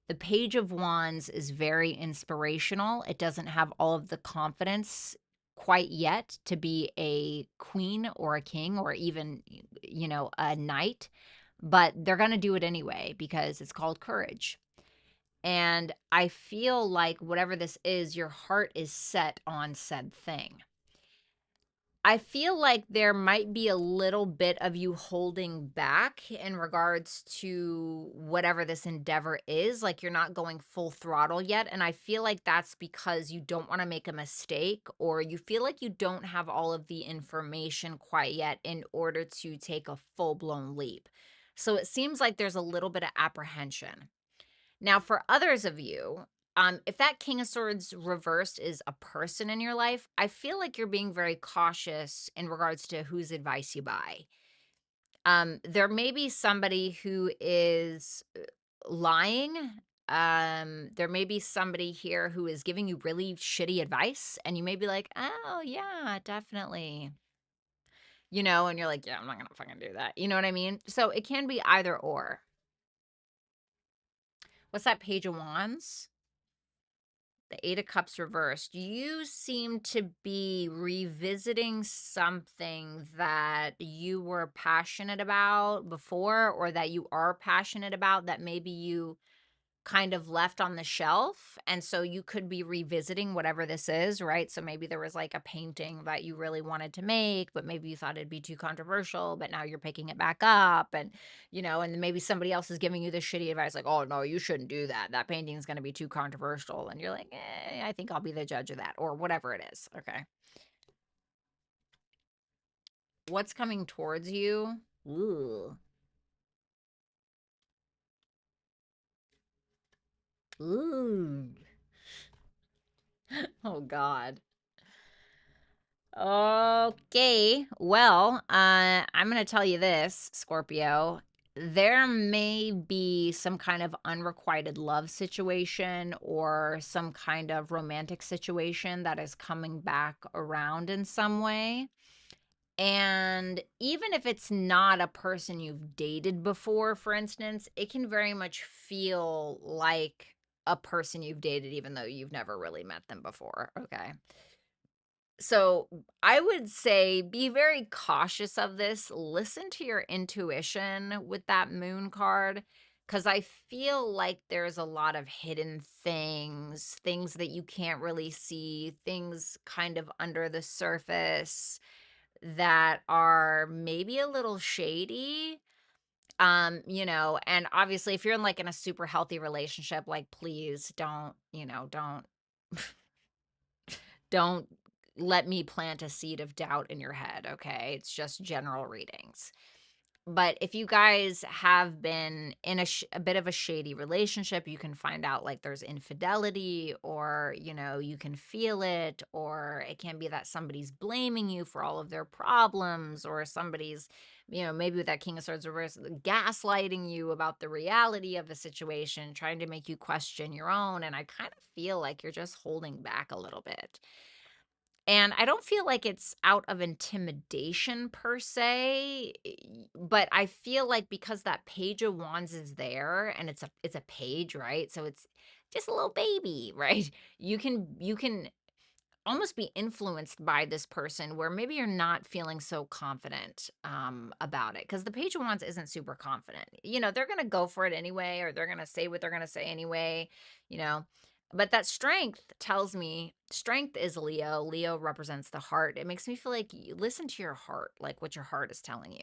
The Page of Wands is very inspirational. It doesn't have all of the confidence quite yet to be a queen or a king or even, you know, a knight, but they're going to do it anyway because it's called courage. And I feel like whatever this is, your heart is set on said thing. I feel like there might be a little bit of you holding back in regards to whatever this endeavor is. Like you're not going full throttle yet. And I feel like that's because you don't want to make a mistake or you feel like you don't have all of the information quite yet in order to take a full blown leap. So it seems like there's a little bit of apprehension. Now, for others of you, if that King of Swords reversed is a person in your life, I feel like you're being very cautious in regards to whose advice you buy. There may be somebody who is lying. There may be somebody here who is giving you really shitty advice, and you may be like, oh, yeah, definitely. You know, and you're like, yeah, I'm not going to fucking do that. You know what I mean? So it can be either or. What's that Page of Wands? The Eight of Cups reversed, you seem to be revisiting something that you were passionate about before or that you are passionate about that maybe you kind of left on the shelf. And so you could be revisiting whatever this is, right? So maybe there was like a painting that you really wanted to make, but maybe you thought it'd be too controversial, but now you're picking it back up. And, you know, and maybe somebody else is giving you this shitty advice, like, oh, no, you shouldn't do that. That painting is going to be too controversial. And you're like, I think I'll be the judge of that or whatever it is. Okay. What's coming towards you? Ooh. Ooh. Oh, God. Okay. Well, I'm going to tell you this, Scorpio. There may be some kind of unrequited love situation or some kind of romantic situation that is coming back around in some way. And even if it's not a person you've dated before, for instance, it can very much feel like a person you've dated, even though you've never really met them before. Okay. So I would say be very cautious of this. Listen to your intuition with that moon card. 'cause I feel like there's a lot of hidden things that you can't really see, things kind of under the surface that are maybe a little shady. And obviously if you're in like in a super healthy relationship, like please don't, don't let me plant a seed of doubt in your head, okay? It's just general readings. But if you guys have been in a bit of a shady relationship, you can find out like there's infidelity, or, you can feel it, or it can be that somebody's blaming you for all of their problems, or somebody's, maybe with that King of Swords reverse, gaslighting you about the reality of the situation, trying to make you question your own. And I kind of feel like you're just holding back a little bit. And I don't feel like it's out of intimidation per se, but I feel like because that Page of Wands is there and it's a page, right? So it's just a little baby, right? You can almost be influenced by this person where maybe you're not feeling so confident about it, because the Page of Wands isn't super confident. They're going to go for it anyway, or they're going to say what they're going to say anyway, you know. But that strength tells me strength is Leo. Leo represents the heart. It makes me feel like you listen to your heart, like what your heart is telling you.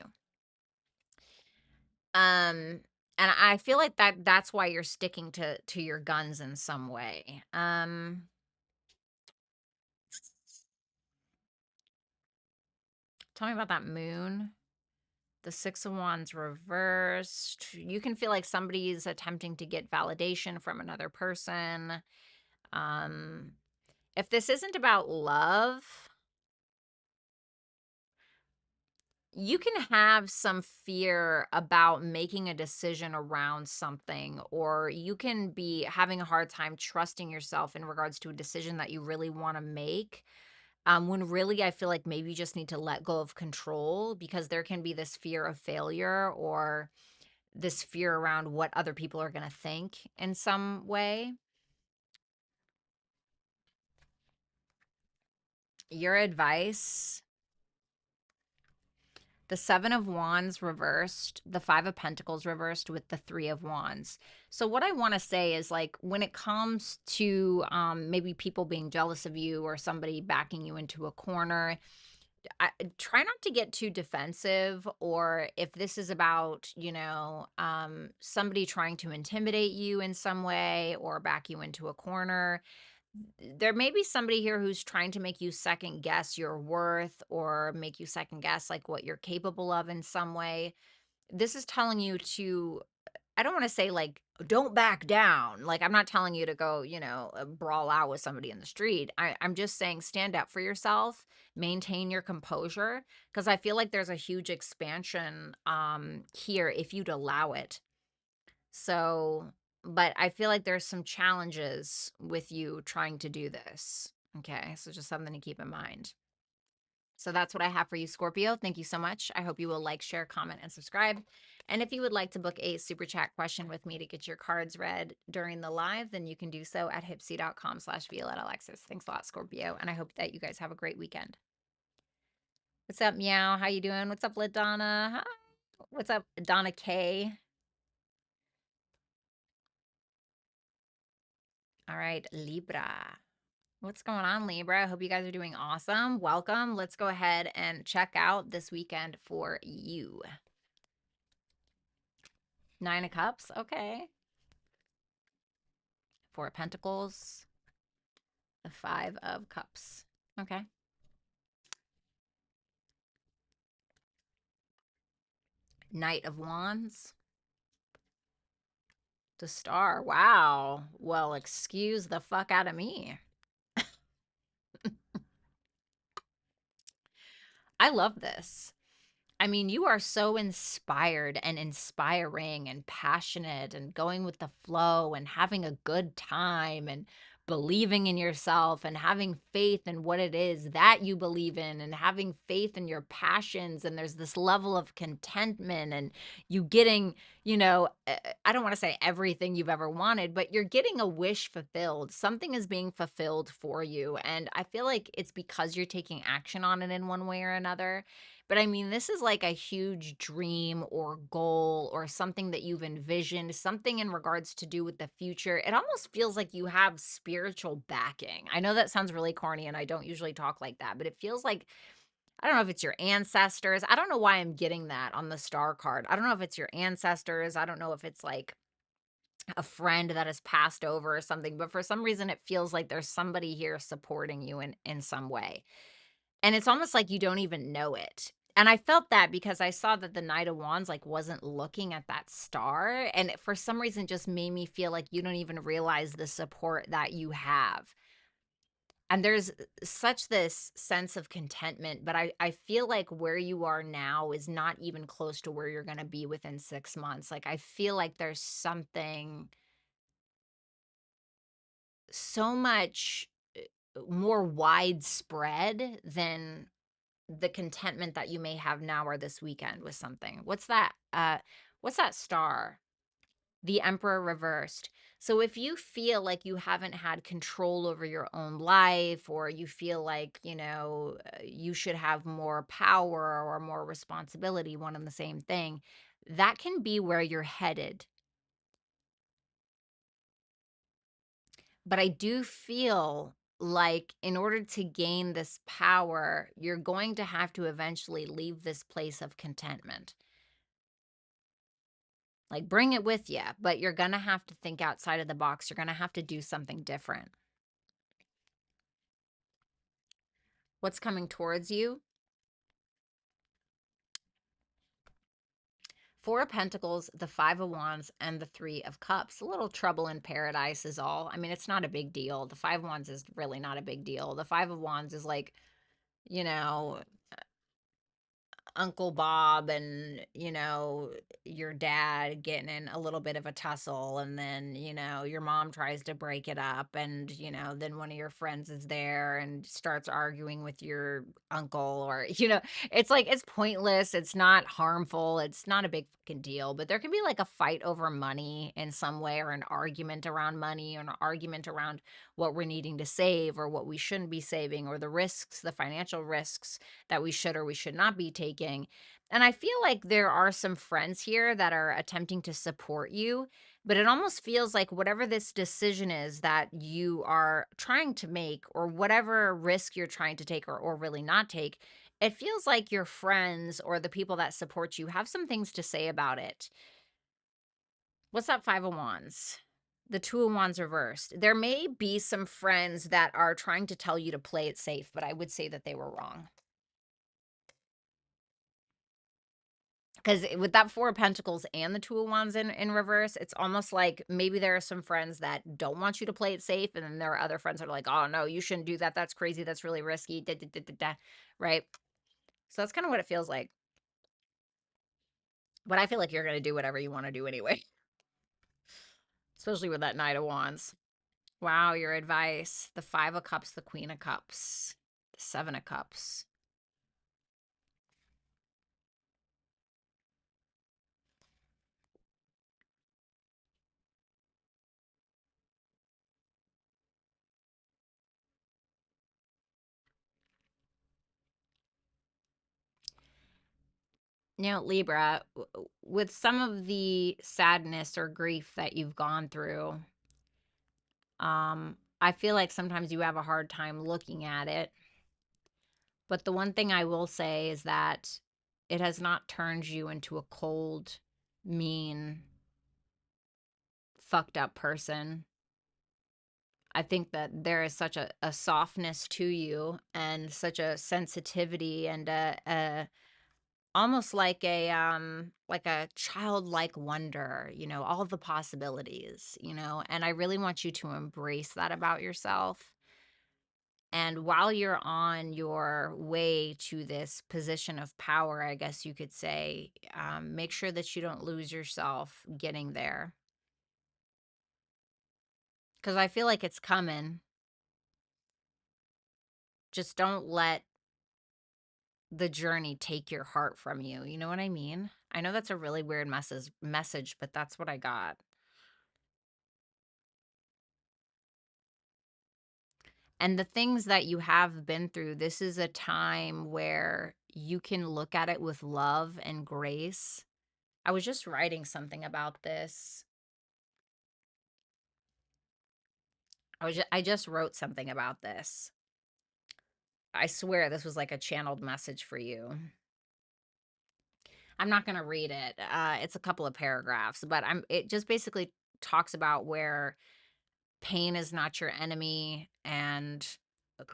Um and I feel like that's why you're sticking to your guns in some way. Tell me about that moon. The Six of Wands reversed. You can feel like somebody's attempting to get validation from another person. Um, if this isn't about love, you can have some fear about making a decision around something, or you can be having a hard time trusting yourself in regards to a decision that you really want to make. When really I feel like maybe you just need to let go of control, because there can be this fear of failure, or this fear around what other people are going to think in some way. Your advice: the Seven of Wands reversed, the Five of Pentacles reversed with the Three of Wands. So what I want to say is, like, when it comes to maybe people being jealous of you or somebody backing you into a corner, try not to get too defensive. Or if this is about, somebody trying to intimidate you in some way or back you into a corner, there may be somebody here who's trying to make you second guess your worth, or make you second guess like what you're capable of in some way. This is telling you to, I don't want to say like don't back down. Like, I'm not telling you to go, brawl out with somebody in the street. I'm just saying stand up for yourself, maintain your composure, because I feel like there's a huge expansion here if you'd allow it. So, but I feel like there's some challenges with you trying to do this. Okay, so just something to keep in mind. So that's what I have for you, Scorpio. Thank you so much. I hope you will like, share, comment, and subscribe. And if you would like to book a super chat question with me to get your cards read during the live, then you can do so at hipsy.com/Violetta Alexis. Thanks a lot, Scorpio. And I hope that you guys have a great weekend. What's up, Meow? How you doing? What's up, LaDonna? Hi. What's up, Donna K? All right, Libra. What's going on, Libra? I hope you guys are doing awesome. Welcome. Let's go ahead and check out this weekend for you. Nine of Cups. Okay. Four of Pentacles. The Five of Cups. Okay. Knight of Wands. The Star. Wow. Well, excuse the fuck out of me. I love this. I mean, you are so inspired and inspiring and passionate and going with the flow and having a good time and believing in yourself and having faith in what it is that you believe in and having faith in your passions. And there's this level of contentment and you getting, I don't want to say everything you've ever wanted, but you're getting a wish fulfilled. Something is being fulfilled for you. And I feel like it's because you're taking action on it in one way or another. But I mean, this is like a huge dream or goal or something that you've envisioned, something in regards to do with the future. It almost feels like you have spiritual backing. I know that sounds really corny and I don't usually talk like that, but it feels like, I don't know if it's your ancestors. I don't know why I'm getting that on the star card. I don't know if it's your ancestors. I don't know if it's like a friend that has passed over or something, but for some reason it feels like there's somebody here supporting you in some way. And it's almost like you don't even know it. And I felt that because I saw that the Knight of Wands like wasn't looking at that star, and it for some reason just made me feel like you don't even realize the support that you have. And there's such this sense of contentment, but I feel like where you are now is not even close to where you're going to be within 6 months. Like I feel like there's something so much more widespread than the contentment that you may have now or this weekend with something. What's that star? The Emperor reversed. So if you feel like you haven't had control over your own life, or you feel like, you should have more power or more responsibility, one and the same thing, that can be where you're headed. But I do feel like in order to gain this power, you're going to have to eventually leave this place of contentment. Like, bring it with you, but you're gonna have to think outside of the box. You're gonna have to do something different. What's coming towards you? Four of Pentacles, the Five of Wands, and the Three of Cups. A little trouble in paradise is all. I mean, it's not a big deal. The Five of Wands is really not a big deal. The Five of Wands is like, you know, Uncle Bob and, your dad getting in a little bit of a tussle, and then, your mom tries to break it up, and, then one of your friends is there and starts arguing with your uncle, or, it's like it's pointless, it's not harmful, it's not a big fucking deal, but there can be like a fight over money in some way, or an argument around money, or an argument around what we're needing to save or what we shouldn't be saving, or the risks, the financial risks that we should or we should not be taking. And I feel like there are some friends here that are attempting to support you, but it almost feels like whatever this decision is that you are trying to make, or whatever risk you're trying to take, or really not take, it feels like your friends or the people that support you have some things to say about it. What's that Five of Wands? The Two of Wands reversed. There may be some friends that are trying to tell you to play it safe, but I would say that they were wrong. Because with that Four of Pentacles and the Two of Wands in reverse, it's almost like maybe there are some friends that don't want you to play it safe, and then there are other friends that are like, "Oh, no, you shouldn't do that. That's crazy. That's really risky." Da, da, da, da, da, right? So that's kind of what it feels like. But I feel like you're going to do whatever you want to do anyway, especially with that Knight of Wands. Wow, your advice. The Five of Cups, the Queen of Cups, the Seven of Cups. Now, Libra, with some of the sadness or grief that you've gone through, I feel like sometimes you have a hard time looking at it. But the one thing I will say is that it has not turned you into a cold, mean, fucked up person. I think that there is such a softness to you, and such a sensitivity, and a almost like a childlike wonder, all the possibilities, and I really want you to embrace that about yourself. And while you're on your way to this position of power, I guess you could say, make sure that you don't lose yourself getting there, because I feel like it's coming. Just don't let the journey take your heart from you. You know what I mean? I know that's a really weird message, but that's what I got. And the things that you have been through, this is a time where you can look at it with love and grace. I was just writing something about this. I just wrote something about this. I swear this was like a channeled message for you. I'm not going to read it. It's a couple of paragraphs, but it just basically talks about where pain is not your enemy and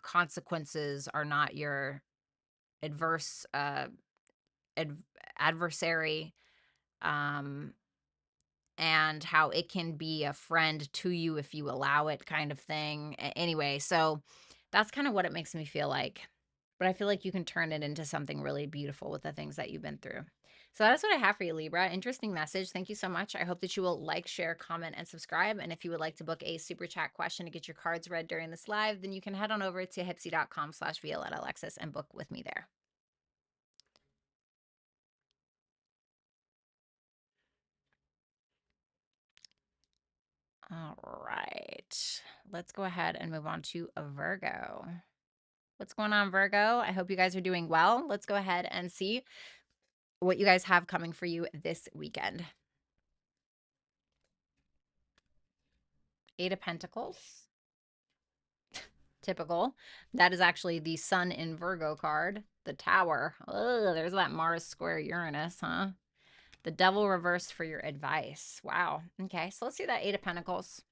consequences are not your adverse ad- adversary, um and how it can be a friend to you if you allow it, kind of thing. Anyway, so that's kind of what it makes me feel like. But I feel like you can turn it into something really beautiful with the things that you've been through. So that's what I have for you, Libra. Interesting message. Thank you so much. I hope that you will like, share, comment, and subscribe. And if you would like to book a super chat question to get your cards read during this live, then you can head on over to hipsy.com/Violetta Alexis and book with me there. All right. Let's go ahead and move on to a Virgo. What's going on, Virgo? I hope you guys are doing well. Let's go ahead and see what you guys have coming for you this weekend. Eight of Pentacles. Typical. That is actually the Sun in Virgo card. The Tower. Oh, there's that Mars square Uranus, huh? The Devil reversed for your advice. Wow. Okay, so let's see that Eight of Pentacles.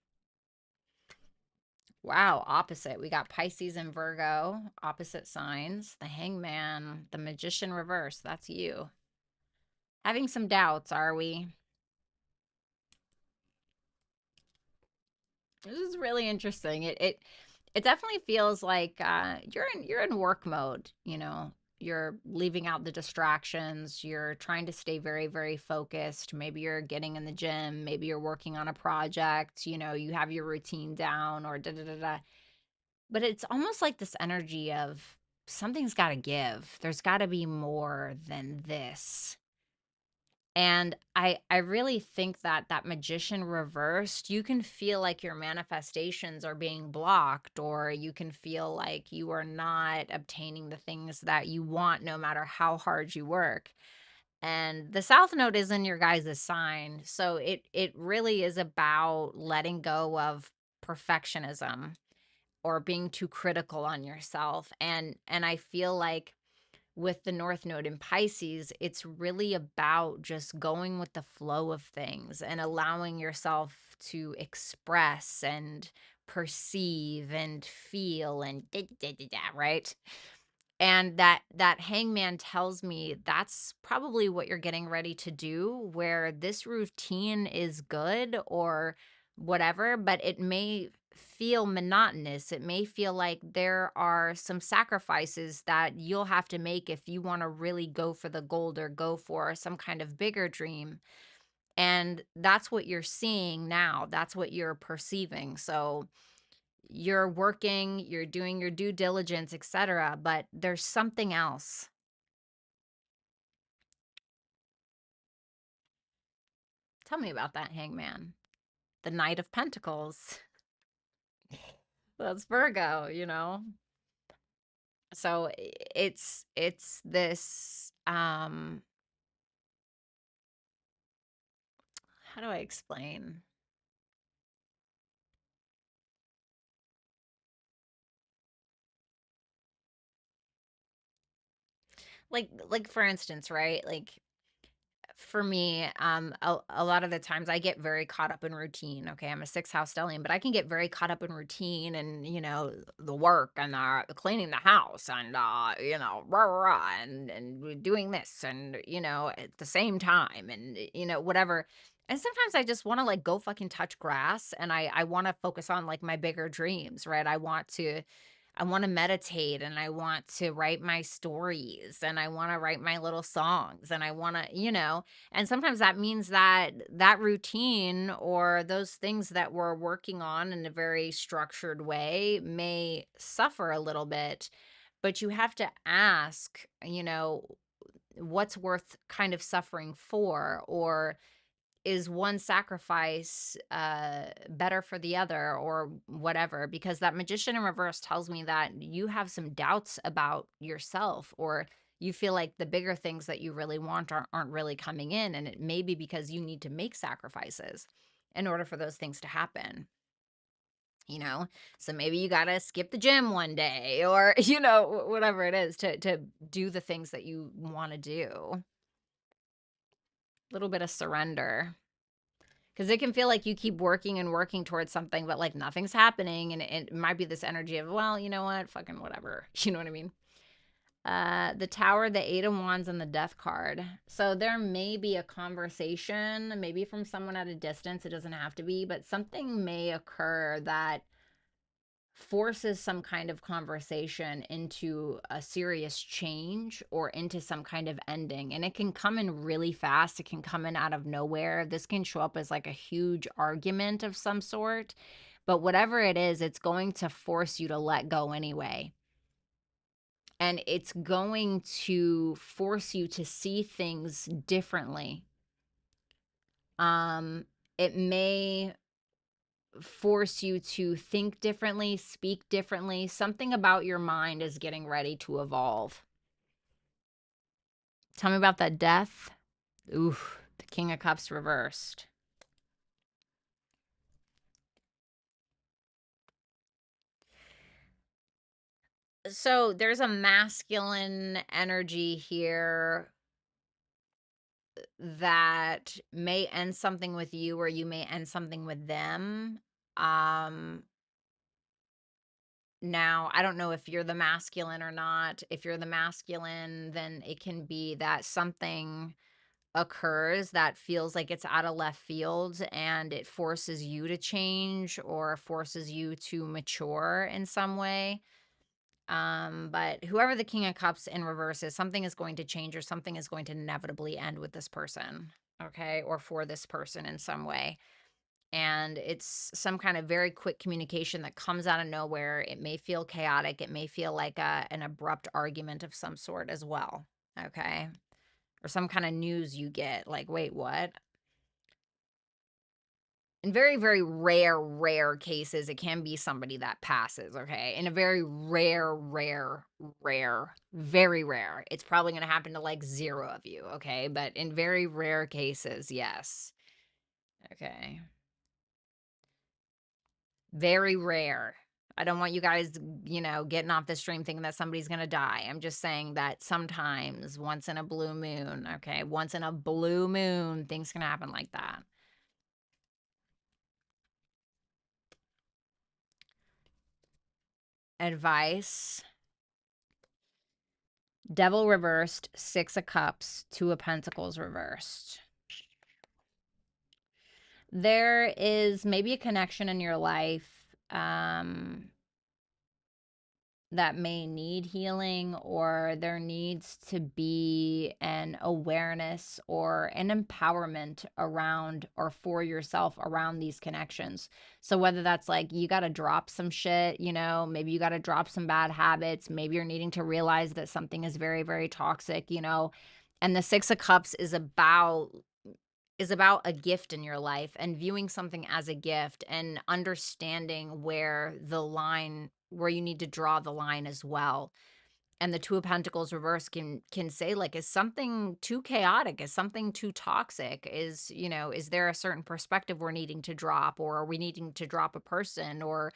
Wow, opposite. We got Pisces and Virgo, opposite signs. The Hangman, the Magician reverse. That's you. Having some doubts, are we? This is really interesting. It definitely feels like you're in work mode, you know. You're leaving out the distractions. You're trying to stay very, very focused. Maybe you're getting in the gym. Maybe you're working on a project. You know, you have your routine down or da da da da. But it's almost like this energy of something's got to give. There's got to be more than this. And I really think that that Magician reversed, you can feel like your manifestations are being blocked, or you can feel like you are not obtaining the things that you want no matter how hard you work. And the South Node is in your guys' sign. So it really is about letting go of perfectionism or being too critical on yourself. And I feel like with the North Node in Pisces, it's really about just going with the flow of things and allowing yourself to express and perceive and feel and da, da, da, da, right? And that Hangman tells me that's probably what you're getting ready to do, where this routine is good or whatever, but it may feel monotonous. It may feel like there are some sacrifices that you'll have to make if you want to really go for the gold or go for some kind of bigger dream. And that's what you're seeing now. That's what you're perceiving. So you're working, you're doing your due diligence, etc., but there's something else. Tell me about that, Hangman. The Knight of Pentacles. That's Virgo, you know. So it's this how do I explain? Like for instance, right? Like for me, a lot of the times I get very caught up in routine. Okay, I'm a six house stellium, but I can get very caught up in routine and the work and cleaning the house and rah, rah, rah, and doing this and at the same time and whatever. And sometimes I just want to like go fucking touch grass and I want to focus on like my bigger dreams, right? I want to meditate and I want to write my stories and I want to write my little songs and I want to, and sometimes that means that that routine or those things that we're working on in a very structured way may suffer a little bit, but you have to ask, what's worth kind of suffering for, or is one sacrifice better for the other or whatever, because that Magician in reverse tells me that you have some doubts about yourself, or you feel like the bigger things that you really want aren't really coming in. And it may be because you need to make sacrifices in order for those things to happen. So maybe you got to skip the gym one day, or whatever it is, to do the things that you want to do. A little bit of surrender, because it can feel like you keep working and working towards something, but like nothing's happening, and it might be this energy of, well, you know what, fucking whatever. You know what I mean? The Tower, the Eight of Wands, and the Death card. So there may be a conversation, maybe from someone at a distance. It doesn't have to be, but something may occur that forces some kind of conversation into a serious change or into some kind of ending. And it can come in really fast. It can come in out of nowhere. This can show up as like a huge argument of some sort. But whatever it is, it's going to force you to let go anyway. And it's going to force you to see things differently. It may force you to think differently, speak differently. Something about your mind is getting ready to evolve. Tell me about that Death. Ooh, the King of Cups reversed. So there's a masculine energy here that may end something with you, or you may end something with them. Now, I don't know if you're the masculine or not. If you're the masculine, then it can be that something occurs that feels like it's out of left field, and it forces you to change or forces you to mature in some way. But whoever the King of Cups in reverse is, something is going to change, or something is going to inevitably end with this person, okay? Or for this person in some way. And it's some kind of very quick communication that comes out of nowhere. It may feel chaotic. It may feel like an abrupt argument of some sort as well, okay? Or some kind of news you get, like, wait, what? In very, very rare cases, it can be somebody that passes, okay? In a very very rare. It's probably going to happen to like 0 of you, okay? But in very rare cases, yes. Okay. Very rare. I don't want you guys, getting off the stream thinking that somebody's going to die. I'm just saying that sometimes, once in a blue moon, okay? Once in a blue moon, things can happen like that. Advice. Devil reversed, 6 of Cups, 2 of Pentacles reversed. There is maybe a connection in your life that may need healing, or there needs to be an awareness or an empowerment around or for yourself around these connections. So whether that's like you got to drop some shit, maybe you got to drop some bad habits, maybe you're needing to realize that something is very, very toxic, and the 6 of Cups is about a gift in your life, and viewing something as a gift and understanding where you need to draw the line as well. And the 2 of Pentacles reverse can say, like, is something too chaotic? Is something too toxic? Is there a certain perspective we're needing to drop, or are we needing to drop a person, or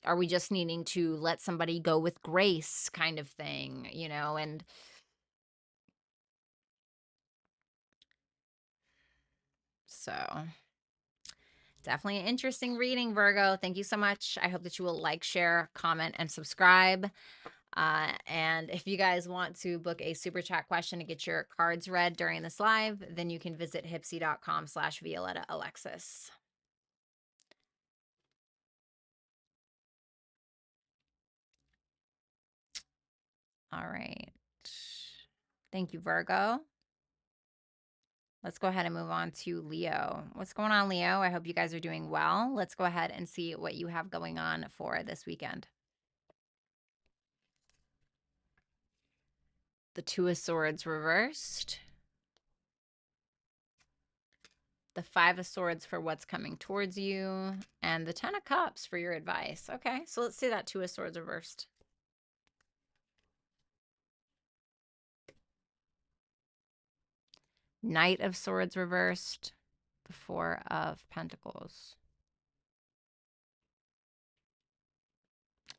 are we just needing to let somebody go with grace, kind of thing, and so definitely an interesting reading, Virgo. Thank you so much. I hope that you will like, share, comment, and subscribe. And if you guys want to book a super chat question to get your cards read during this live, then you can visit hipsy.com/Violetta Alexis. All right. Thank you, Virgo. Let's go ahead and move on to Leo. What's going on, Leo? I hope you guys are doing well. Let's go ahead and see what you have going on for this weekend. The 2 of Swords reversed. The 5 of Swords for what's coming towards you. And the 10 of Cups for your advice. Okay, so let's see that 2 of Swords reversed. Knight of Swords reversed. The Four of Pentacles.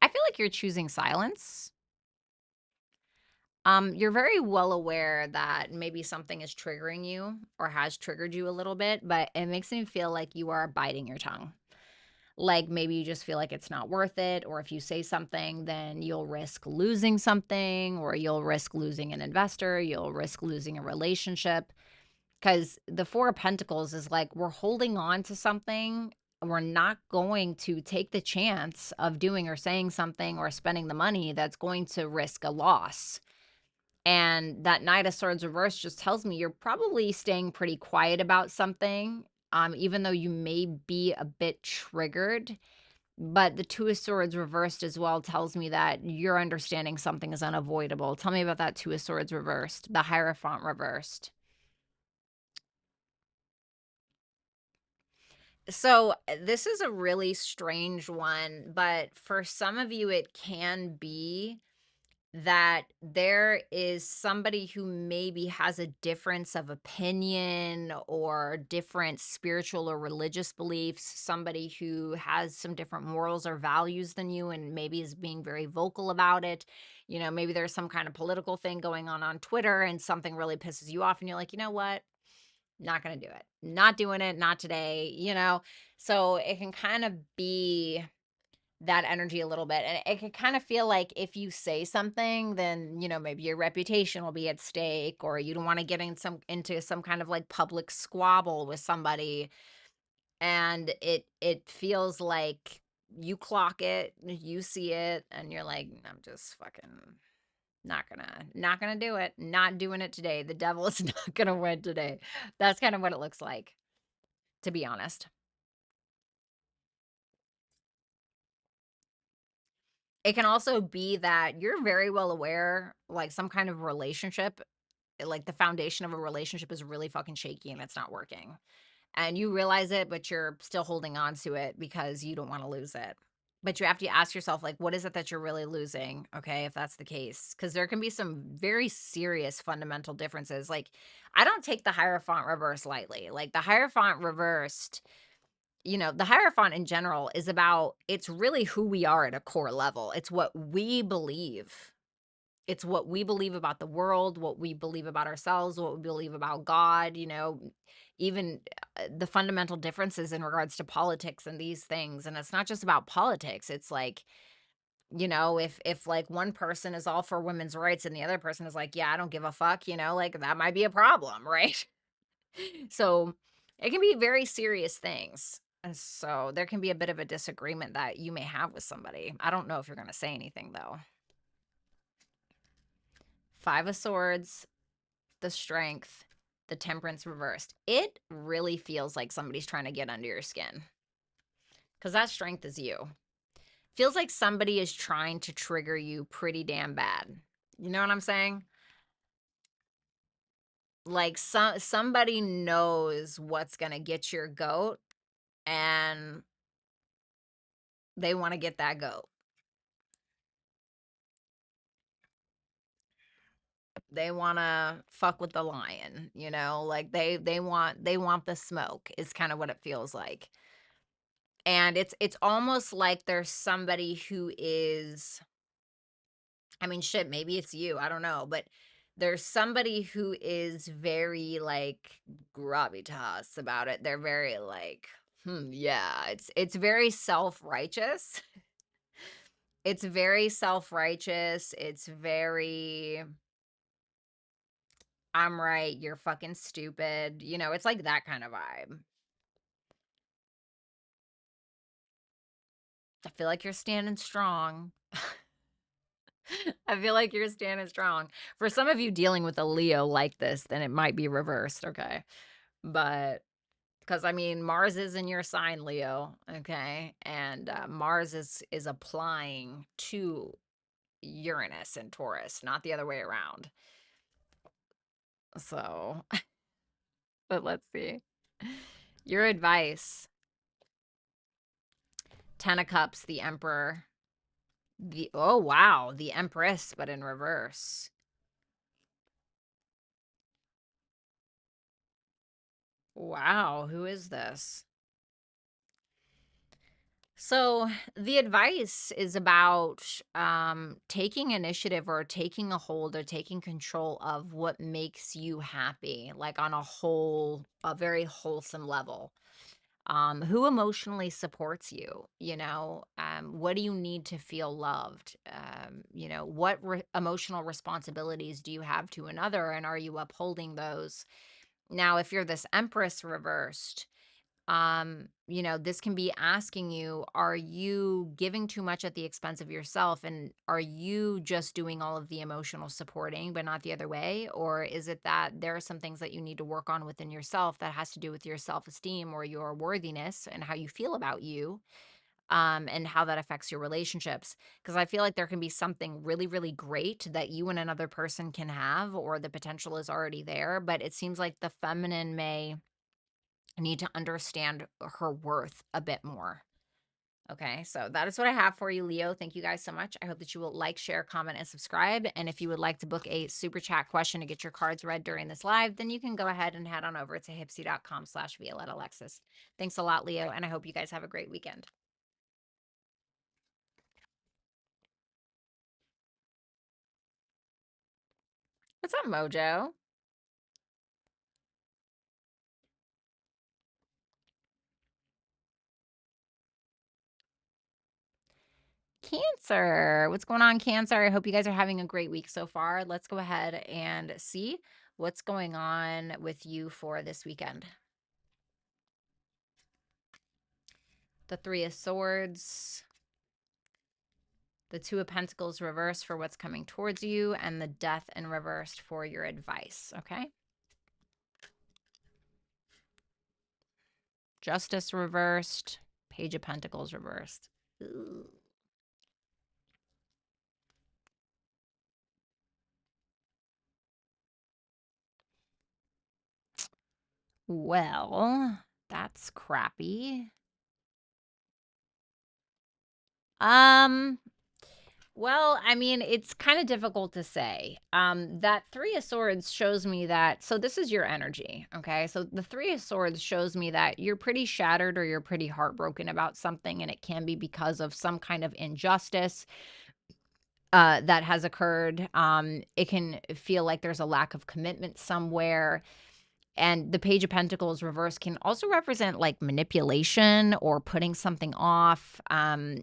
I feel like you're choosing silence. You're very well aware that maybe something is triggering you or has triggered you a little bit, but it makes me feel like you are biting your tongue. Like maybe you just feel like it's not worth it, or if you say something, then you'll risk losing something, or you'll risk losing an investor, you'll risk losing a relationship. Because the Four of Pentacles is like we're holding on to something. We're not going to take the chance of doing or saying something or spending the money that's going to risk a loss. And that Knight of Swords reverse just tells me you're probably staying pretty quiet about something, even though you may be a bit triggered. But the Two of Swords reversed as well tells me that you're understanding something is unavoidable. Tell me about that Two of Swords reversed, the Hierophant reversed. So this is a really strange one, but for some of you, it can be that there is somebody who maybe has a difference of opinion or different spiritual or religious beliefs, somebody who has some different morals or values than you and maybe is being very vocal about it. You know, maybe there's some kind of political thing going on Twitter and something really pisses you off and you're like, you know what? Not going to do it. Not doing it. Not today, you know? So it can kind of be that energy a little bit. And it can kind of feel like if you say something, then, you know, maybe your reputation will be at stake, or you don't want to get into some kind of like public squabble with somebody. And it feels like you clock it, you see it, and you're like, I'm just fucking not gonna do it. Not doing it today. The devil is not gonna win today. That's kind of what it looks like, to be honest. It can also be that you're very well aware, like some kind of relationship, like the foundation of a relationship is really fucking shaky and it's not working. And you realize it, but you're still holding on to it because you don't want to lose it. But you have to ask yourself, like, what is it that you're really losing? Okay, if that's the case, because there can be some very serious fundamental differences. Like, I don't take the Hierophant reverse lightly. Like, the Hierophant reversed, you know, the Hierophant in general is about, it's really who we are at a core level. It's what we believe. It's what we believe about the world, what we believe about ourselves, what we believe about God, you know, even the fundamental differences in regards to politics and these things. And it's not just about politics. It's like, you know, if like one person is all for women's rights and the other person is like, yeah, I don't give a fuck, you know, like that might be a problem, right? So it can be very serious things. And so there can be a bit of a disagreement that you may have with somebody. I don't know if you're going to say anything though. Five of Swords, the Strength, the Temperance reversed. It really feels like somebody's trying to get under your skin because that Strength is you. Feels like somebody is trying to trigger you pretty damn bad. You know what I'm saying? Like somebody knows what's going to get your goat and they want to get that goat. They want to fuck with the lion, you know? Like they want the smoke is kind of what it feels like. And it's almost like there's somebody who is, I mean, shit, maybe it's you, I don't know, but there's somebody who is very, like, gravitas about it. They're very, like, yeah, it's very self-righteous. It's very self-righteous. It's very, "I'm right, you're fucking stupid." You know, it's like that kind of vibe. I feel like you're standing strong. I feel like you're standing strong. For some of you dealing with a Leo like this, then it might be reversed, okay? But because I mean, Mars is in your sign, Leo, okay? And Mars is applying to Uranus and Taurus, not the other way around. So, but let's see. Your advice. Ten of Cups, the Emperor. Oh wow, the Empress, but in reverse. Wow, who is this? So the advice is about taking initiative or taking a hold or taking control of what makes you happy, like on a very wholesome level. Who emotionally supports you? What do you need to feel loved? What emotional responsibilities do you have to another, and are you upholding those? Now, if you're this Empress reversed, this can be asking you, are you giving too much at the expense of yourself? And are you just doing all of the emotional supporting, but not the other way? Or is it that there are some things that you need to work on within yourself that has to do with your self esteem or your worthiness and how you feel about you? And how that affects your relationships. Because I feel like there can be something really, really great that you and another person can have, or the potential is already there. But it seems like the feminine may need to understand her worth a bit more. Okay, so that is what I have for you, Leo. Thank you guys so much. I hope that you will like, share, comment, and subscribe. And if you would like to book a super chat question to get your cards read during this live, then you can go ahead and head on over to hipsy.com/Violetta Alexis. Thanks a lot, Leo, and I hope you guys have a great weekend. What's up, Mojo? Cancer. What's going on, Cancer? I hope you guys are having a great week so far. Let's go ahead and see what's going on with you for this weekend. The Three of Swords, the Two of Pentacles reversed for what's coming towards you, and the Death in reversed for your advice, okay? Justice reversed, Page of Pentacles reversed. Ooh. Well, that's crappy. Well, I mean, it's kind of difficult to say. That Three of Swords shows me that, so this is your energy, okay? So the Three of Swords shows me that you're pretty shattered or you're pretty heartbroken about something, and it can be because of some kind of injustice that has occurred. It can feel like there's a lack of commitment somewhere. And the Page of Pentacles reverse can also represent like manipulation or putting something off.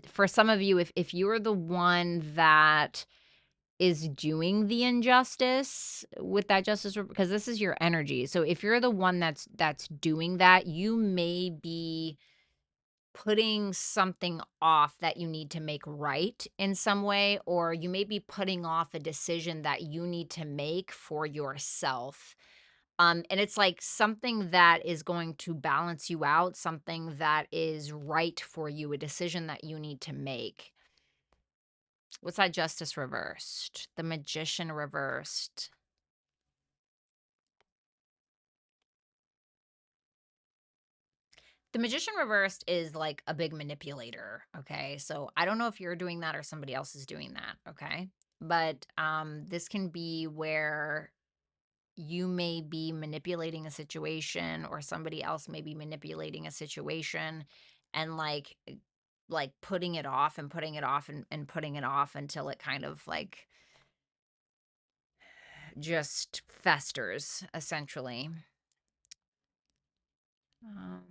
For some of you, if you're the one that is doing the injustice with that justice, because this is your energy. So if you're the one that's doing that, you may be putting something off that you need to make right in some way, or you may be putting off a decision that you need to make for yourself. And it's like something that is going to balance you out, something that is right for you, a decision that you need to make. What's that Justice reversed? The Magician reversed. The Magician reversed is like a big manipulator, okay? So I don't know if you're doing that or somebody else is doing that, okay? But this can be where you may be manipulating a situation or somebody else may be manipulating a situation and like putting it off and putting it off and putting it off until it kind of like just festers essentially. Um,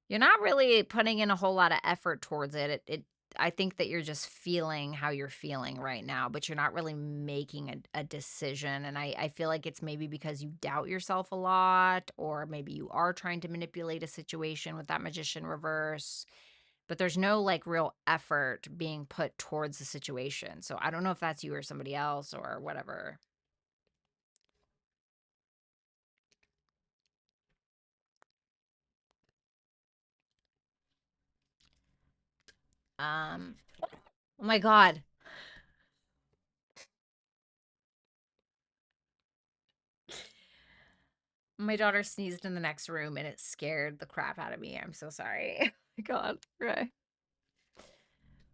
you're not really putting in a whole lot of effort towards it. I think that you're just feeling how you're feeling right now, but you're not really making a decision. And I feel like it's maybe because you doubt yourself a lot, or maybe you are trying to manipulate a situation with that Magician reverse, but there's no like real effort being put towards the situation. So I don't know if that's you or somebody else or whatever. Oh my God. My daughter sneezed in the next room and it scared the crap out of me. I'm so sorry. Oh my God. Okay.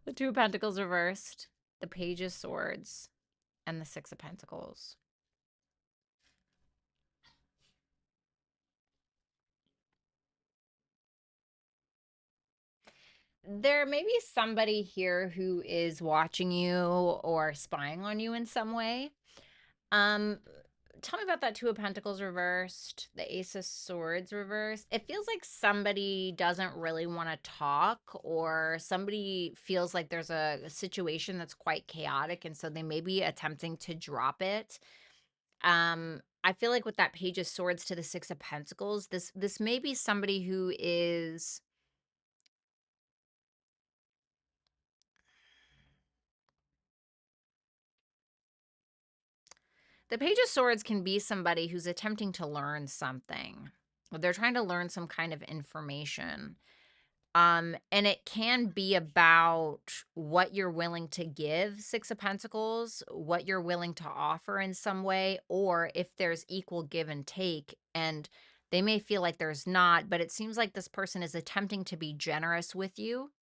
The Two of Pentacles reversed, the Page of Swords, and the Six of Pentacles. There may be somebody here who is watching you or spying on you in some way. Um, Tell me about that Two of Pentacles reversed, the Ace of Swords reversed. It feels like somebody doesn't really want to talk, or somebody feels like there's a situation that's quite chaotic, and so they may be attempting to drop it. I feel like with that Page of Swords to the Six of Pentacles, this may be somebody who is. The Page of Swords can be somebody who's attempting to learn something. They're trying to learn some kind of information. And it can be about what you're willing to give, Six of Pentacles, what you're willing to offer in some way, or if there's equal give and take. And they may feel like there's not, but it seems like this person is attempting to be generous with you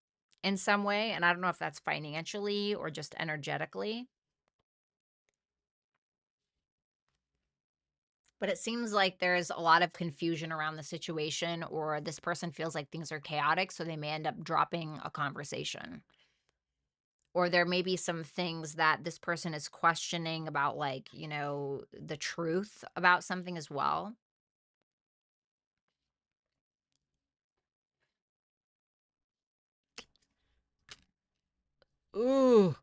in some way. And I don't know if that's financially or just energetically. But it seems like there's a lot of confusion around the situation, or this person feels like things are chaotic, so they may end up dropping a conversation. Or there may be some things that this person is questioning about, like, the truth about something as well. Ooh.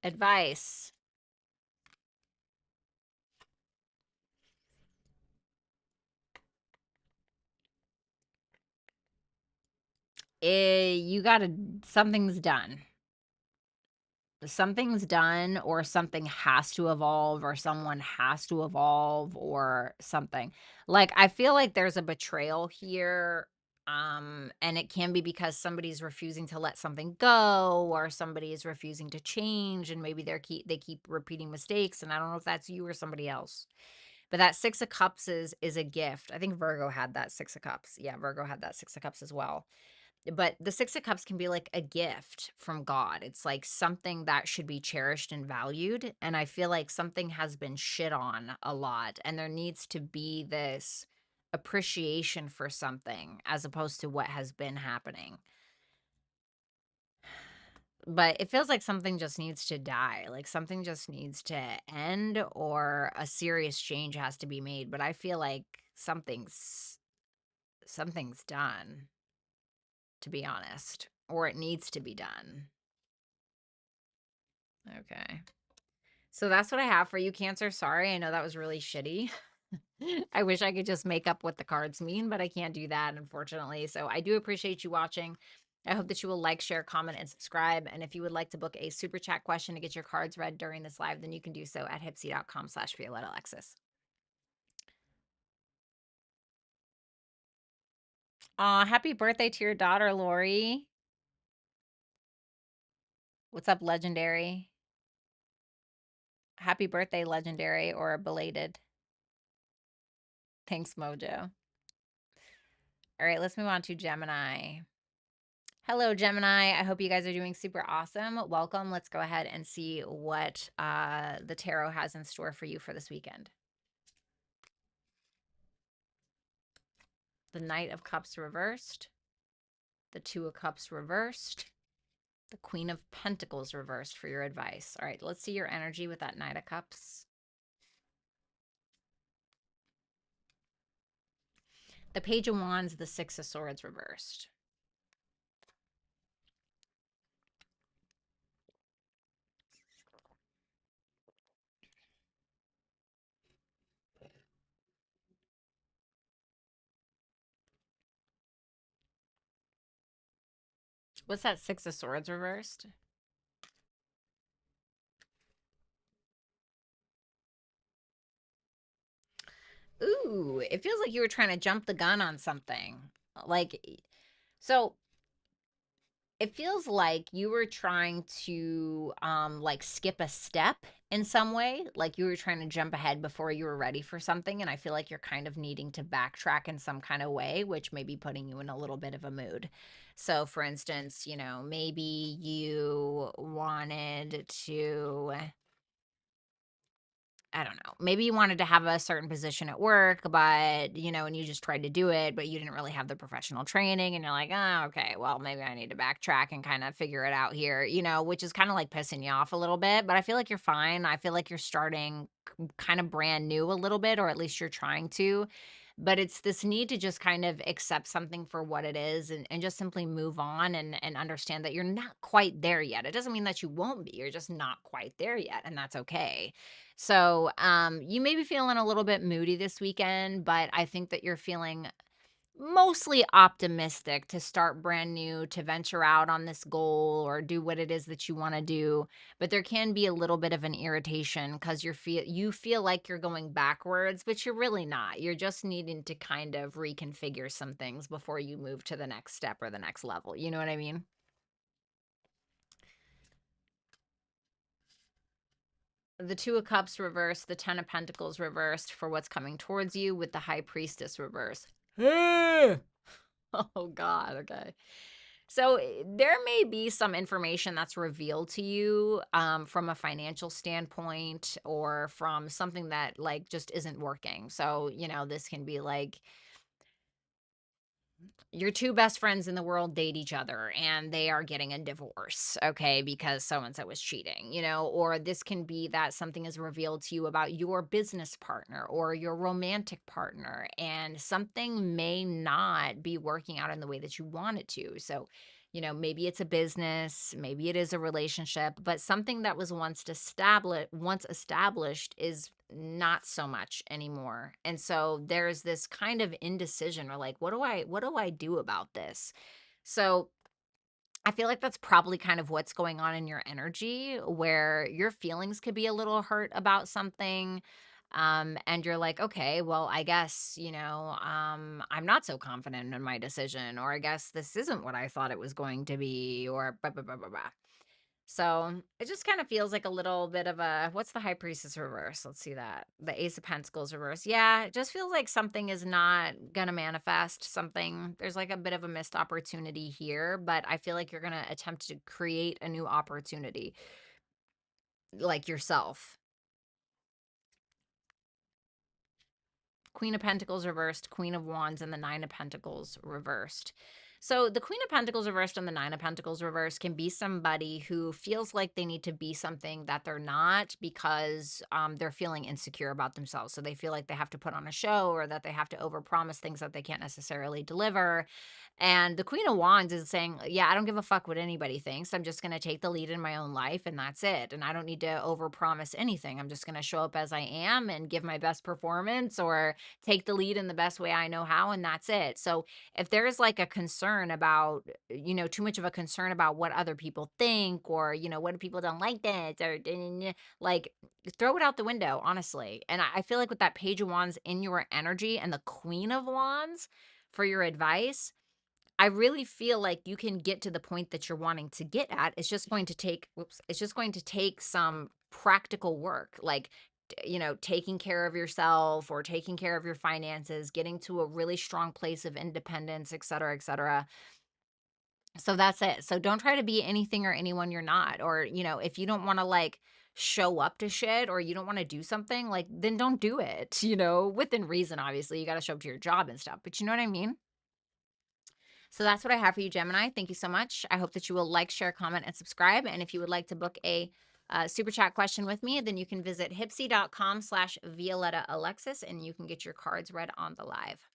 Advice. You gotta, something's done. Something's done, or something has to evolve, or someone has to evolve, or something. Like, I feel like there's a betrayal here, and it can be because somebody's refusing to let something go, or somebody is refusing to change, and maybe they keep repeating mistakes, and I don't know if that's you or somebody else. But that Six of Cups is a gift. I think Virgo had that Six of Cups. Yeah, Virgo had that Six of Cups as well. But the Six of Cups can be like a gift from God. It's like something that should be cherished and valued. And I feel like something has been shit on a lot. And there needs to be this appreciation for something as opposed to what has been happening. But it feels like something just needs to die. Like something just needs to end, or a serious change has to be made. But I feel like something's done, to be honest, or it needs to be done. Okay. So that's what I have for you, Cancer. Sorry, I know that was really shitty. I wish I could just make up what the cards mean, but I can't do that, unfortunately. So I do appreciate you watching. I hope that you will like, share, comment, and subscribe. And if you would like to book a super chat question to get your cards read during this live, then you can do so at hipsy.com/Violetta Alexis. Aw, happy birthday to your daughter, Lori. What's up, Legendary? Happy birthday, Legendary, or belated. Thanks, Mojo. All right, let's move on to Gemini. Hello, Gemini. I hope you guys are doing super awesome. Welcome. Let's go ahead and see what the tarot has in store for you for this weekend. The Knight of Cups reversed. The Two of Cups reversed. The Queen of Pentacles reversed for your advice. All right, let's see your energy with that Knight of Cups. The Page of Wands, the Six of Swords reversed. What's that Six of Swords reversed? Ooh, it feels like you were trying to jump the gun on something. Like, so it feels like you were trying to like skip a step in some way, like you were trying to jump ahead before you were ready for something, and I feel like you're kind of needing to backtrack in some kind of way, which may be putting you in a little bit of a mood. So for instance, maybe you wanted to I don't know, maybe you wanted to have a certain position at work, but, and you just tried to do it, but you didn't really have the professional training. And you're like, oh, okay, well, maybe I need to backtrack and kind of figure it out here, which is kind of like pissing you off a little bit. But I feel like you're fine. I feel like you're starting kind of brand new a little bit, or at least you're trying to. But it's this need to just kind of accept something for what it is, and just simply move on, and understand that you're not quite there yet. It doesn't mean that you won't be. You're just not quite there yet, and that's okay. So, you may be feeling a little bit moody this weekend, but I think that you're feeling mostly optimistic to start brand new, to venture out on this goal or do what it is that you want to do. But there can be a little bit of an irritation because you feel like you're going backwards, but you're really not. You're just needing to kind of reconfigure some things before you move to the next step or the next level. You know what I mean? The Two of Cups reversed, the Ten of Pentacles reversed for what's coming towards you, with the High Priestess reversed. Oh God, okay. So there may be some information that's revealed to you, from a financial standpoint, or from something that like just isn't working. So, this can be like your two best friends in the world date each other and they are getting a divorce, okay, because so and so was cheating, or this can be that something is revealed to you about your business partner or your romantic partner, and something may not be working out in the way that you want it to. So, maybe it's a business, maybe it is a relationship, but something that was once established is not so much anymore. And so there's this kind of indecision, or like, what do I do about this? So I feel like that's probably kind of what's going on in your energy, where your feelings could be a little hurt about something. And you're like, okay, well, I guess, I'm not so confident in my decision, or I guess this isn't what I thought it was going to be, or blah, blah, blah, blah, blah. So it just kind of feels like a little bit of a, what's the High Priestess reverse? Let's see that. The Ace of Pentacles reverse. Yeah, it just feels like something is not gonna manifest something. There's like a bit of a missed opportunity here, but I feel like you're gonna attempt to create a new opportunity, like yourself. Queen of Pentacles reversed, Queen of Wands, and the Nine of Pentacles reversed. So the Queen of Pentacles reversed and the Nine of Pentacles reversed can be somebody who feels like they need to be something that they're not, because they're feeling insecure about themselves. So they feel like they have to put on a show, or that they have to overpromise things that they can't necessarily deliver. And the Queen of Wands is saying, yeah, I don't give a fuck what anybody thinks. I'm just going to take the lead in my own life, and that's it. And I don't need to overpromise anything. I'm just going to show up as I am and give my best performance, or take the lead in the best way I know how, and that's it. So if there's like a concern about, too much of a concern about what other people think, or, what if people don't like this, or like, throw it out the window, honestly. And I feel like with that Page of Wands in your energy and the Queen of Wands for your advice, I really feel like you can get to the point that you're wanting to get at. It's just going to take, whoops, it's just going to take some practical work, like, taking care of yourself, or taking care of your finances, getting to a really strong place of independence, et cetera, et cetera. So that's it. So don't try to be anything or anyone you're not. Or, if you don't want to like show up to shit, or you don't want to do something, like, then don't do it, within reason. Obviously, you got to show up to your job and stuff, but you know what I mean? So that's what I have for you, Gemini. Thank you so much. I hope that you will like, share, comment, and subscribe. And if you would like to book a super chat question with me, then you can visit hipsy.com/Violetta Alexis, and you can get your cards read on the live.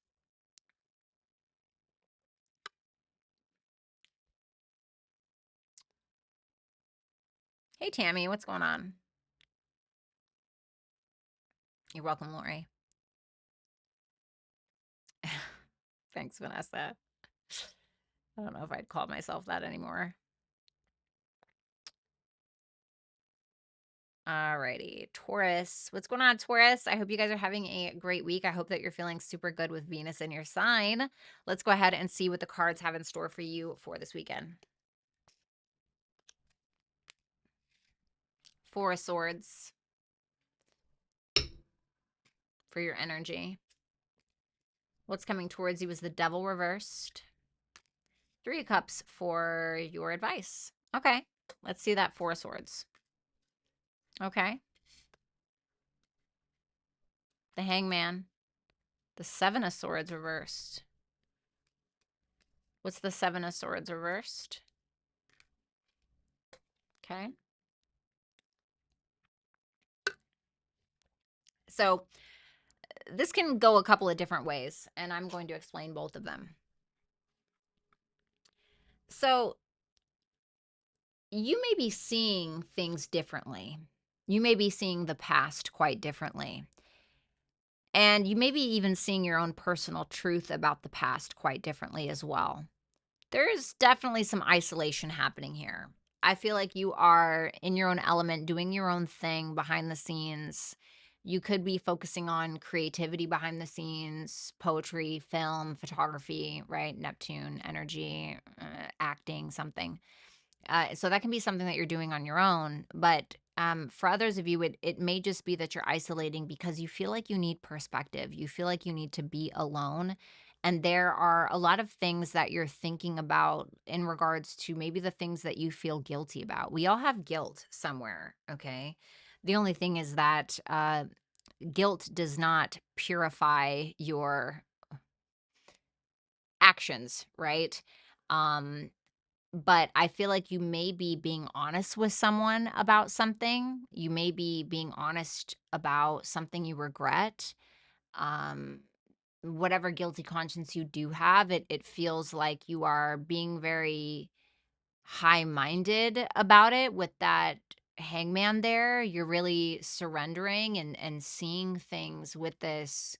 Hey, Tammy, what's going on? You're welcome, Lori. Thanks, Vanessa. I don't know if I'd call myself that anymore. Alrighty, Taurus. What's going on, Taurus? I hope you guys are having a great week. I hope that you're feeling super good with Venus in your sign. Let's go ahead and see what the cards have in store for you for this weekend. Four of Swords for your energy. What's coming towards you is the Devil reversed. Three of Cups for your advice. Okay, let's see that Four of Swords. Okay. the Hangman, the Seven of Swords reversed. What's the Seven of Swords reversed? Okay. So this can go a couple of different ways, and I'm going to explain both of them. So you may be seeing things differently. You may be seeing the past quite differently. And you may be even seeing your own personal truth about the past quite differently as well. There's definitely some isolation happening here. I feel like you are in your own element, doing your own thing behind the scenes. You could be focusing on creativity behind the scenes, poetry, film, photography, right? Neptune energy, acting, something. So that can be something that you're doing on your own. But for others of you, it may just be that you're isolating because you feel like you need perspective. You feel like you need to be alone. And there are a lot of things that you're thinking about in regards to maybe the things that you feel guilty about. We all have guilt somewhere, okay? The only thing is that guilt does not purify your actions, right? Um, but I feel like you may be being honest with someone about something. You may be being honest about something you regret. Um, whatever guilty conscience you do have, it feels like you are being very high-minded about it with that hangman there. You're really surrendering and seeing things with this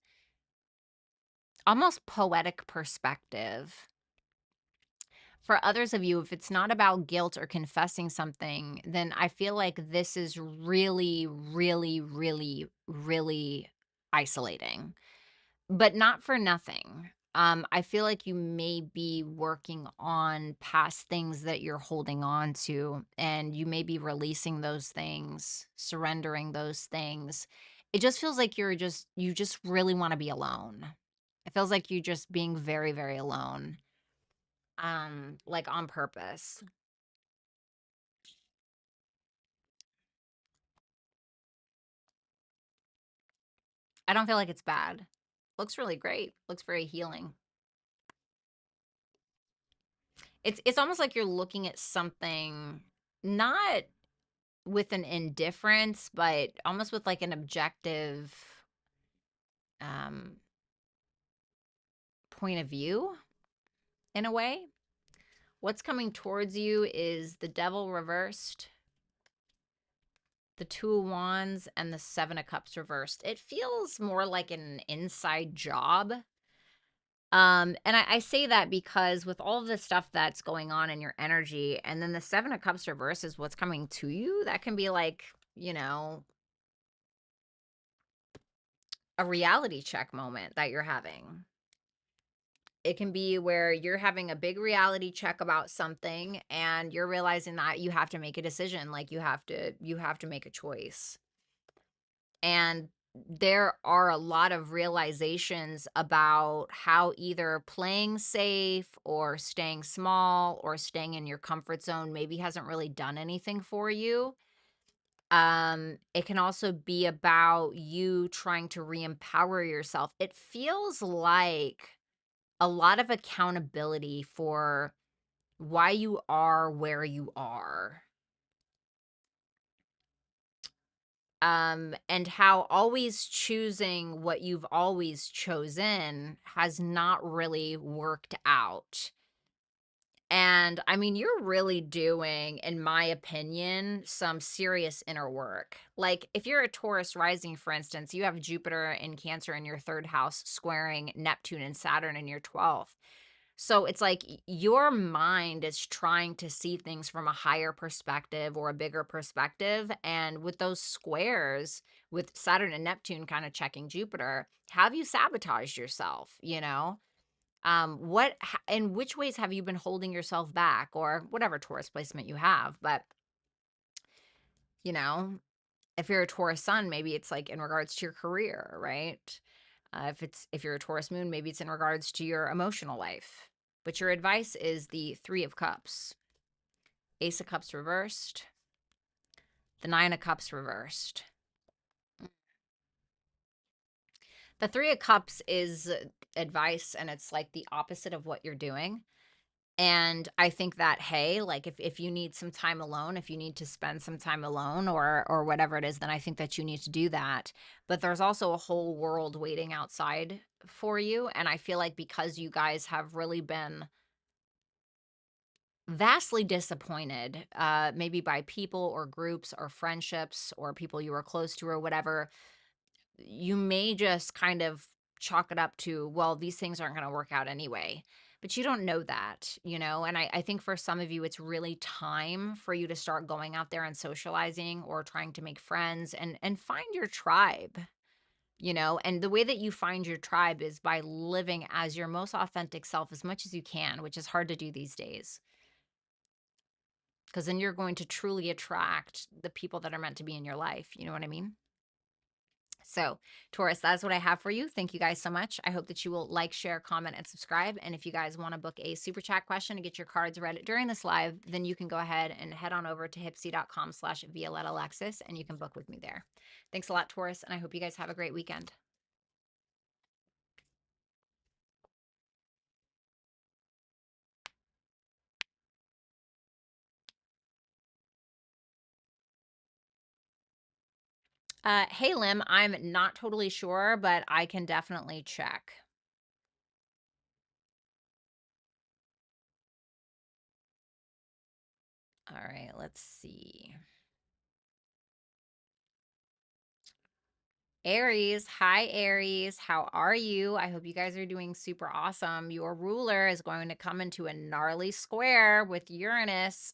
almost poetic perspective. For others of you, if it's not about guilt or confessing something, then I feel like this is really, really, really, really isolating, but not for nothing. I feel like you may be working on past things that you're holding on to, and you may be releasing those things, surrendering those things. It just feels like you just really want to be alone. It feels like you just being very, very alone, like on purpose. I don't feel like it's bad. Looks really great. Looks very healing. It's almost like you're looking at something not with an indifference, but almost with like an objective um point of view in a way. What's coming towards you is the Devil reversed, the Two of Wands, and the Seven of Cups reversed. It feels more like an inside job. And I say that because with all of the stuff that's going on in your energy, and then the Seven of Cups reverse is what's coming to you, that can be like, you know, a reality check moment that you're having. It can be where you're having a big reality check about something and you're realizing that you have to make a decision, like you have to make a choice. And there are a lot of realizations about how either playing safe or staying small or staying in your comfort zone maybe hasn't really done anything for you. It can also be about you trying to re-empower yourself. It feels like a lot of accountability for why you are where you are. And how always choosing what you've always chosen has not really worked out. And I mean, you're really doing, in my opinion, some serious inner work. Like, if you're a Taurus rising, for instance, you have Jupiter and Cancer in your third house, squaring Neptune and Saturn in your 12th. So it's like your mind is trying to see things from a higher perspective or a bigger perspective. And with those squares, with Saturn and Neptune kind of checking Jupiter, have you sabotaged yourself? In which ways have you been holding yourself back, or whatever Taurus placement you have? But, you know, if you're a Taurus sun, maybe it's like in regards to your career, right? If you're a Taurus moon, maybe it's in regards to your emotional life. But your advice is the Three of Cups, Ace of Cups reversed, the Nine of Cups reversed. A Three of Cups is advice, and it's like the opposite of what you're doing. And I think that, hey, like if you need some time alone, if you need to spend some time alone or whatever it is, then I think that you need to do that. But there's also a whole world waiting outside for you. And I feel like because you guys have really been vastly disappointed, maybe by people or groups or friendships or people you were close to or whatever, you may just kind of chalk it up to, well, these things aren't going to work out anyway. But you don't know that, you know? And I think for some of you, it's really time for you to start going out there and socializing or trying to make friends and find your tribe, you know? And the way that you find your tribe is by living as your most authentic self as much as you can, which is hard to do these days. Because then you're going to truly attract the people that are meant to be in your life. You know what I mean? So, Taurus, that's what I have for you. Thank you guys so much. I hope that you will like, share, comment, and subscribe. And if you guys want to book a super chat question and get your cards read during this live, then you can go ahead and head on over to hipsy.com/Violetta Alexis and you can book with me there. Thanks a lot, Taurus, and I hope you guys have a great weekend. Hey, Lim, I'm not totally sure, but I can definitely check. All right, let's see. Aries, hi Aries, how are you? I hope you guys are doing super awesome. Your ruler is going to come into a gnarly square with Uranus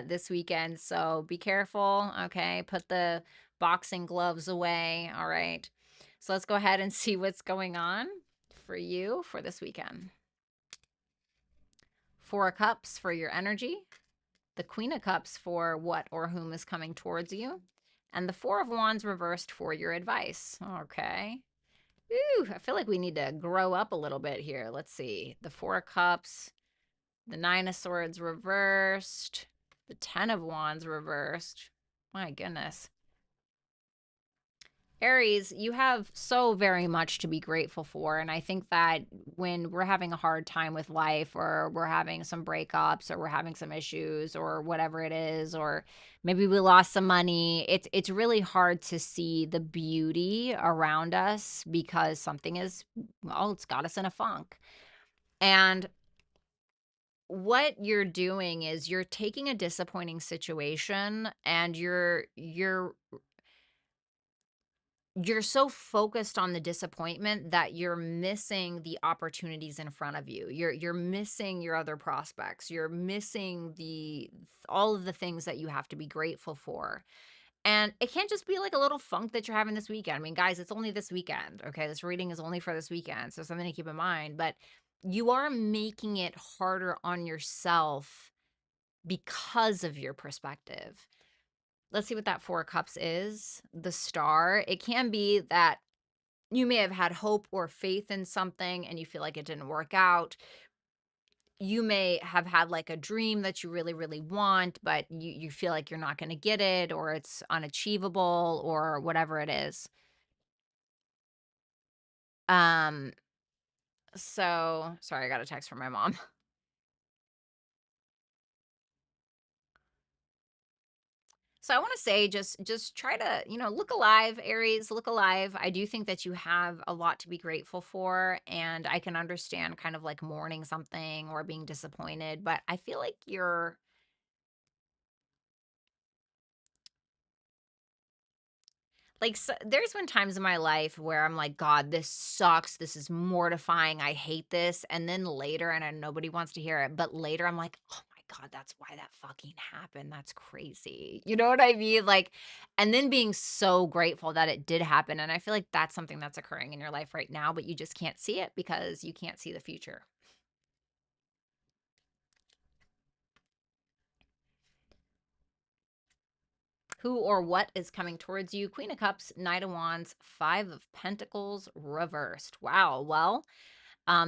this weekend, so be careful, okay? Put the boxing gloves away, all right? So let's go ahead and see what's going on for you for this weekend. Four of Cups for your energy, the Queen of Cups for what or whom is coming towards you, and the Four of Wands reversed for your advice. Okay. Ooh, I feel like we need to grow up a little bit here. Let's see. The Four of Cups, the Nine of Swords reversed, the Ten of Wands reversed. My goodness. Aries, you have so very much to be grateful for. And I think that when we're having a hard time with life or we're having some breakups or we're having some issues or whatever it is, or maybe we lost some money, it's really hard to see the beauty around us because something is, well, it's got us in a funk. And what you're doing is you're taking a disappointing situation and you're so focused on the disappointment that you're missing the opportunities in front of you. You're missing your other prospects. You're missing the all of the things that you have to be grateful for. And it can't just be like a little funk that you're having this weekend. I mean, guys, it's only this weekend, okay? This reading is only for this weekend, so something to keep in mind, but you are making it harder on yourself because of your perspective. Let's see what that Four of Cups is. The Star. It can be that you may have had hope or faith in something and you feel like it didn't work out. You may have had like a dream that you really, really want, but you feel like you're not going to get it or it's unachievable or whatever it is. Um, so sorry, I got a text from my mom. So I want to say just try to, you know, look alive, Aries, look alive. I do think that you have a lot to be grateful for and I can understand kind of like mourning something or being disappointed, but I feel like you're like so, there's been times in my life where I'm like, God, this sucks. This is mortifying. I hate this. And then later, and I, nobody wants to hear it, but later I'm like, oh my God, that's why that fucking happened. That's crazy. You know what I mean? Like, and then being so grateful that it did happen. And I feel like that's something that's occurring in your life right now, but you just can't see it because you can't see the future. Who or what is coming towards you? Queen of Cups, Knight of Wands, Five of Pentacles reversed. Wow. Well,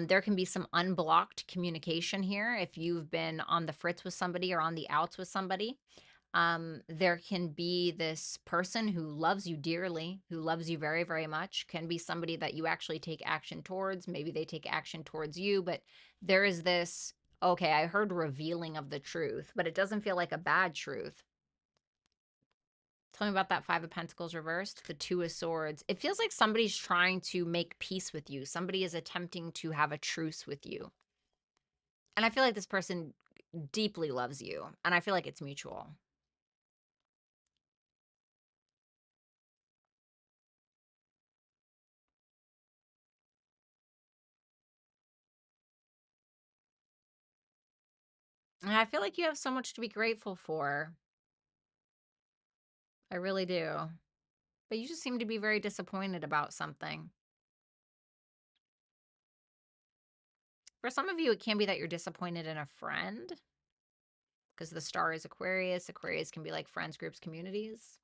there can be some unblocked communication here if you've been on the fritz with somebody or on the outs with somebody. There can be this person who loves you dearly, who loves you very, very much, can be somebody that you actually take action towards. Maybe they take action towards you, but there is this, okay, I heard revealing of the truth, but it doesn't feel like a bad truth. Tell me about that Five of Pentacles reversed, the Two of Swords. It feels like somebody's trying to make peace with you. Somebody is attempting to have a truce with you. And I feel like this person deeply loves you, and I feel like it's mutual. And I feel like you have so much to be grateful for. I really do. But you just seem to be very disappointed about something. For some of you, it can be that you're disappointed in a friend because the star is Aquarius. Aquarius can be like friends, groups, communities.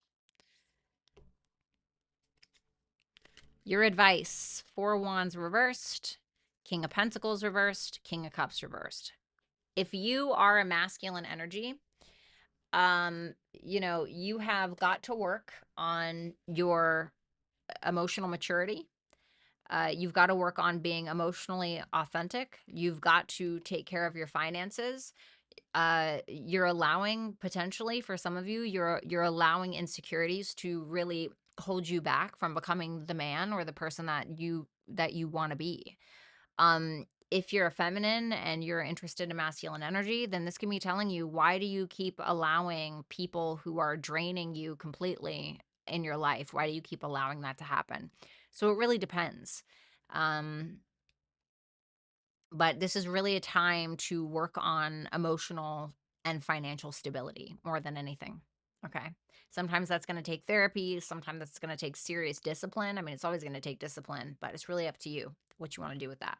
Your advice: Four of Wands reversed, King of Pentacles reversed, King of Cups reversed. If you are a masculine energy, you have got to work on your emotional maturity. You've got to work on being emotionally authentic. You've got to take care of your finances. You're allowing, potentially for some of you, you're allowing insecurities to really hold you back from becoming the man or the person that you want to be. If you're a feminine and you're interested in masculine energy, then this can be telling you, why do you keep allowing people who are draining you completely in your life? Why do you keep allowing that to happen? So it really depends. Um, but this is really a time to work on emotional and financial stability more than anything. Okay. Sometimes that's going to take therapy. Sometimes that's going to take serious discipline. I mean, it's always going to take discipline, but it's really up to you what you want to do with that.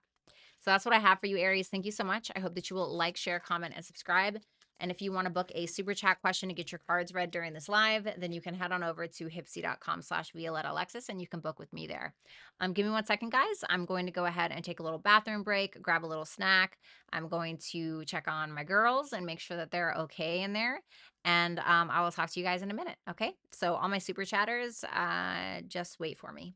So that's what I have for you, Aries. Thank you so much. I hope that you will like, share, comment, and subscribe. And if you want to book a super chat question to get your cards read during this live, then you can head on over to hipsy.com/Violetta Alexis and you can book with me there. Give me 1 second, guys. I'm going to go ahead and take a little bathroom break, grab a little snack. I'm going to check on my girls and make sure that they're okay in there. And I will talk to you guys in a minute. Okay. So all my super chatters, just wait for me.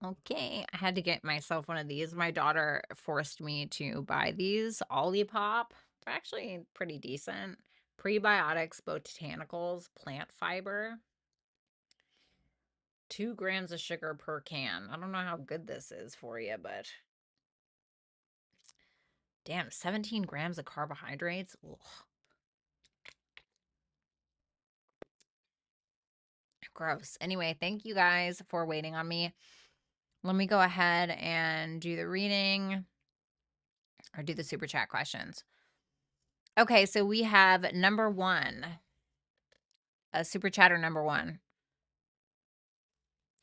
Okay, I had to get myself one of these. My daughter forced me to buy these Olipop. They're actually pretty decent. Prebiotics, botanicals, plant fiber. 2 grams of sugar per can. I don't know how good this is for you, but damn, 17 grams of carbohydrates. Ugh, gross. Anyway, thank you guys for waiting on me. Let me go ahead and do the reading or do the super chat questions. Okay, so we have number one, a super chatter number one.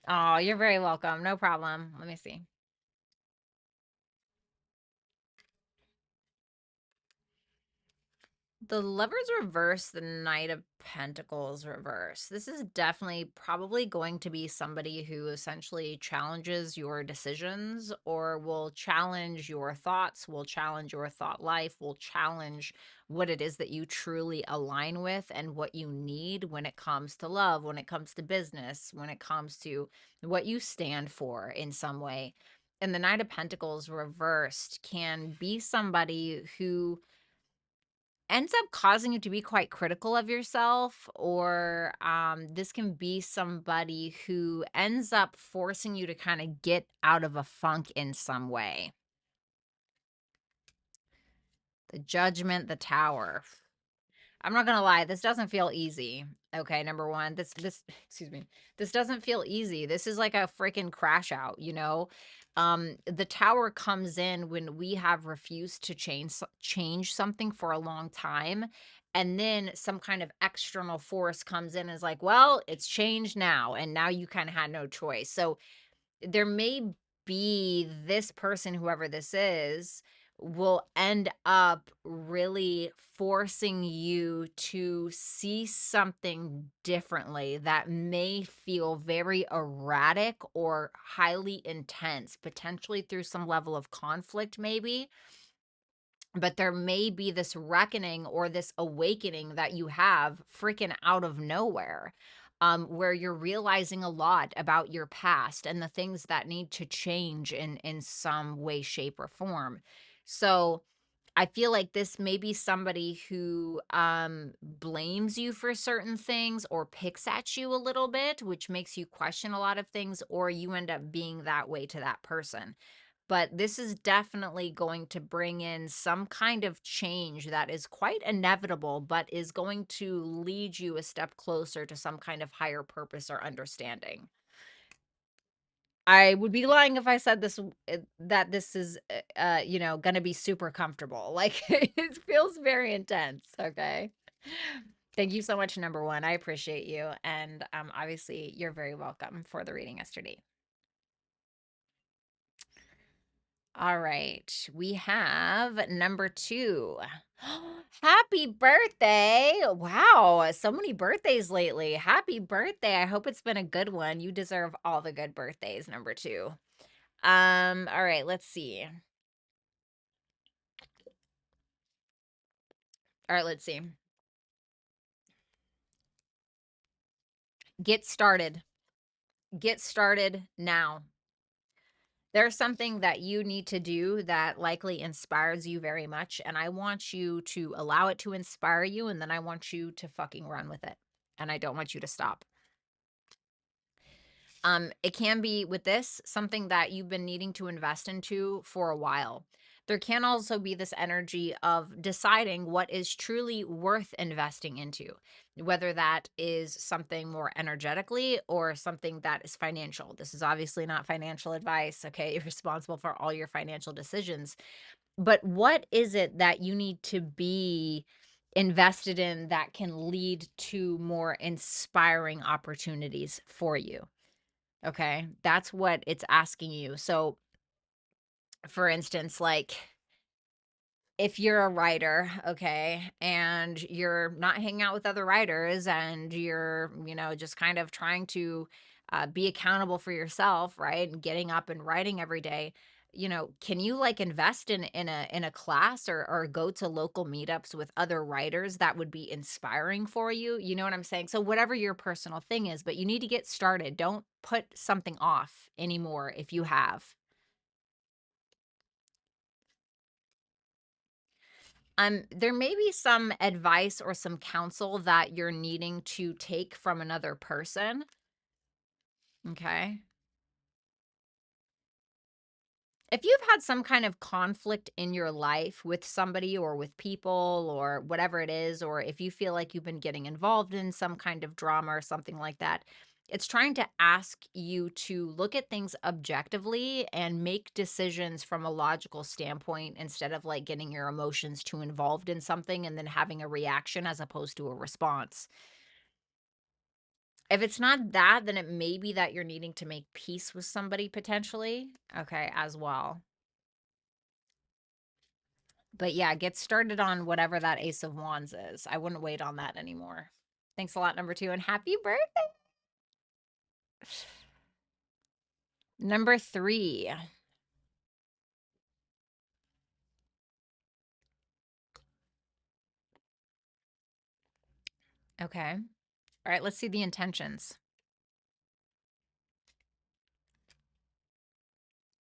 Oh, you're very welcome. No problem. Let me see. The Lovers reverse, the Knight of Pentacles reverse. This is definitely probably going to be somebody who essentially challenges your decisions or will challenge your thoughts, will challenge your thought life, will challenge what it is that you truly align with and what you need when it comes to love, when it comes to business, when it comes to what you stand for in some way. And the Knight of Pentacles reversed can be somebody who ends up causing you to be quite critical of yourself, or this can be somebody who ends up forcing you to kind of get out of a funk in some way. The Judgment, the Tower. I'm not gonna lie, this doesn't feel easy. Okay, number one, this excuse me, this doesn't feel easy. This is like a freaking crash out, you know. The Tower comes in when we have refused to change something for a long time, and then some kind of external force comes in and is like, well, it's changed now, and now you kind of had no choice. So there may be this person, whoever this is, will end up really forcing you to see something differently that may feel very erratic or highly intense, potentially through some level of conflict, maybe. But there may be this reckoning or this awakening that you have freaking out of nowhere, where you're realizing a lot about your past and the things that need to change in some way, shape, or form. So I feel like this may be somebody who blames you for certain things or picks at you a little bit, which makes you question a lot of things, or you end up being that way to that person. But this is definitely going to bring in some kind of change that is quite inevitable, but is going to lead you a step closer to some kind of higher purpose or understanding. I would be lying if I said that this is, going to be super comfortable. Like, it feels very intense. Okay. Thank you so much, number one. I appreciate you. And obviously, you're very welcome for the reading yesterday. All right. We have number two. Happy birthday. Wow. So many birthdays lately. Happy birthday. I hope it's been a good one. You deserve all the good birthdays, number two. All right, let's see. All right, let's see. Get started. Get started now. There's something that you need to do that likely inspires you very much, and I want you to allow it to inspire you, and then I want you to fucking run with it. And I don't want you to stop. It can be with this something that you've been needing to invest into for a while. There can also be this energy of deciding what is truly worth investing into, whether that is something more energetically or something that is financial. This is obviously not financial advice. Okay. You're responsible for all your financial decisions. But what is it that you need to be invested in that can lead to more inspiring opportunities for you? Okay, that's what it's asking you. So, for instance, like if you're a writer, okay, and you're not hanging out with other writers and you're, just kind of trying to be accountable for yourself, right? And getting up and writing every day. can you like invest in a class or go to local meetups with other writers that would be inspiring for you? You know what I'm saying? So whatever your personal thing is, but you need to get started. Don't put something off anymore if you have. There may be some advice or some counsel that you're needing to take from another person. Okay. If you've had some kind of conflict in your life with somebody or with people or whatever it is, or if you feel like you've been getting involved in some kind of drama or something like that, it's trying to ask you to look at things objectively and make decisions from a logical standpoint instead of like getting your emotions too involved in something and then having a reaction as opposed to a response. If it's not that, then it may be that you're needing to make peace with somebody potentially. Okay, as well. But yeah, get started on whatever that Ace of Wands is. I wouldn't wait on that anymore. Thanks a lot, number 2, and happy birthday. Number 3. Okay. All right, let's see the intentions.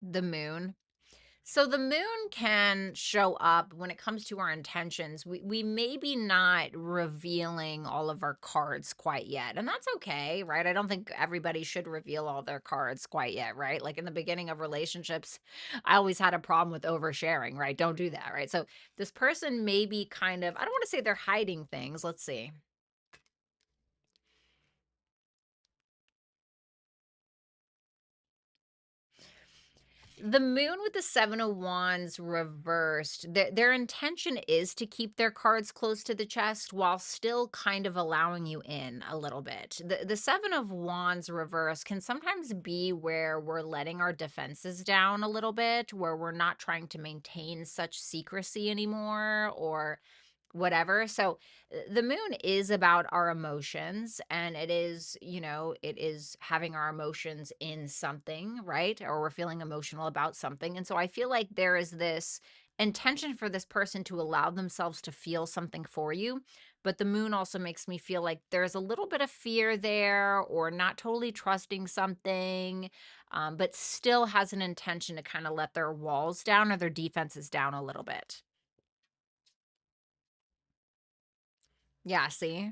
The moon. So the moon can show up when it comes to our intentions. We maybe not revealing all of our cards quite yet. And that's okay, right? I don't think everybody should reveal all their cards quite yet, right? Like in the beginning of relationships, I always had a problem with oversharing, right? Don't do that, right? So this person may be kind of, I don't want to say they're hiding things. Let's see. The moon with the 7 of Wands reversed, their intention is to keep their cards close to the chest while still kind of allowing you in a little bit. The 7 of Wands reverse can sometimes be where we're letting our defenses down a little bit, where we're not trying to maintain such secrecy anymore or whatever. So the moon is about our emotions, and it is, it is having our emotions in something, right? Or we're feeling emotional about something. And so I feel like there is this intention for this person to allow themselves to feel something for you. But the moon also makes me feel like there's a little bit of fear there or not totally trusting something, but still has an intention to kind of let their walls down or their defenses down a little bit. Yeah, see?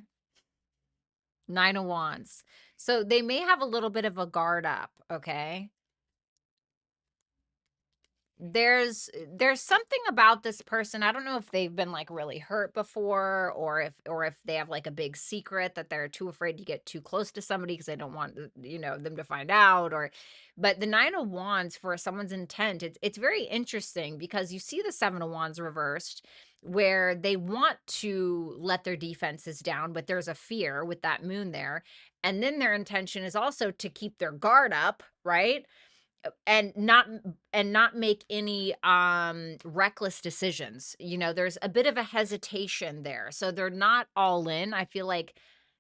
9 of Wands. So they may have a little bit of a guard up, okay? There's something about this person. I don't know if they've been like really hurt before or if they have like a big secret that they're too afraid to get too close to somebody because they don't want them to find out or but the 9 of Wands for someone's intent, it's very interesting because you see the 7 of Wands reversed where they want to let their defenses down, but there's a fear with that moon there. And then their intention is also to keep their guard up, right? And not make any reckless decisions. There's a bit of a hesitation there, so they're not all in. I feel like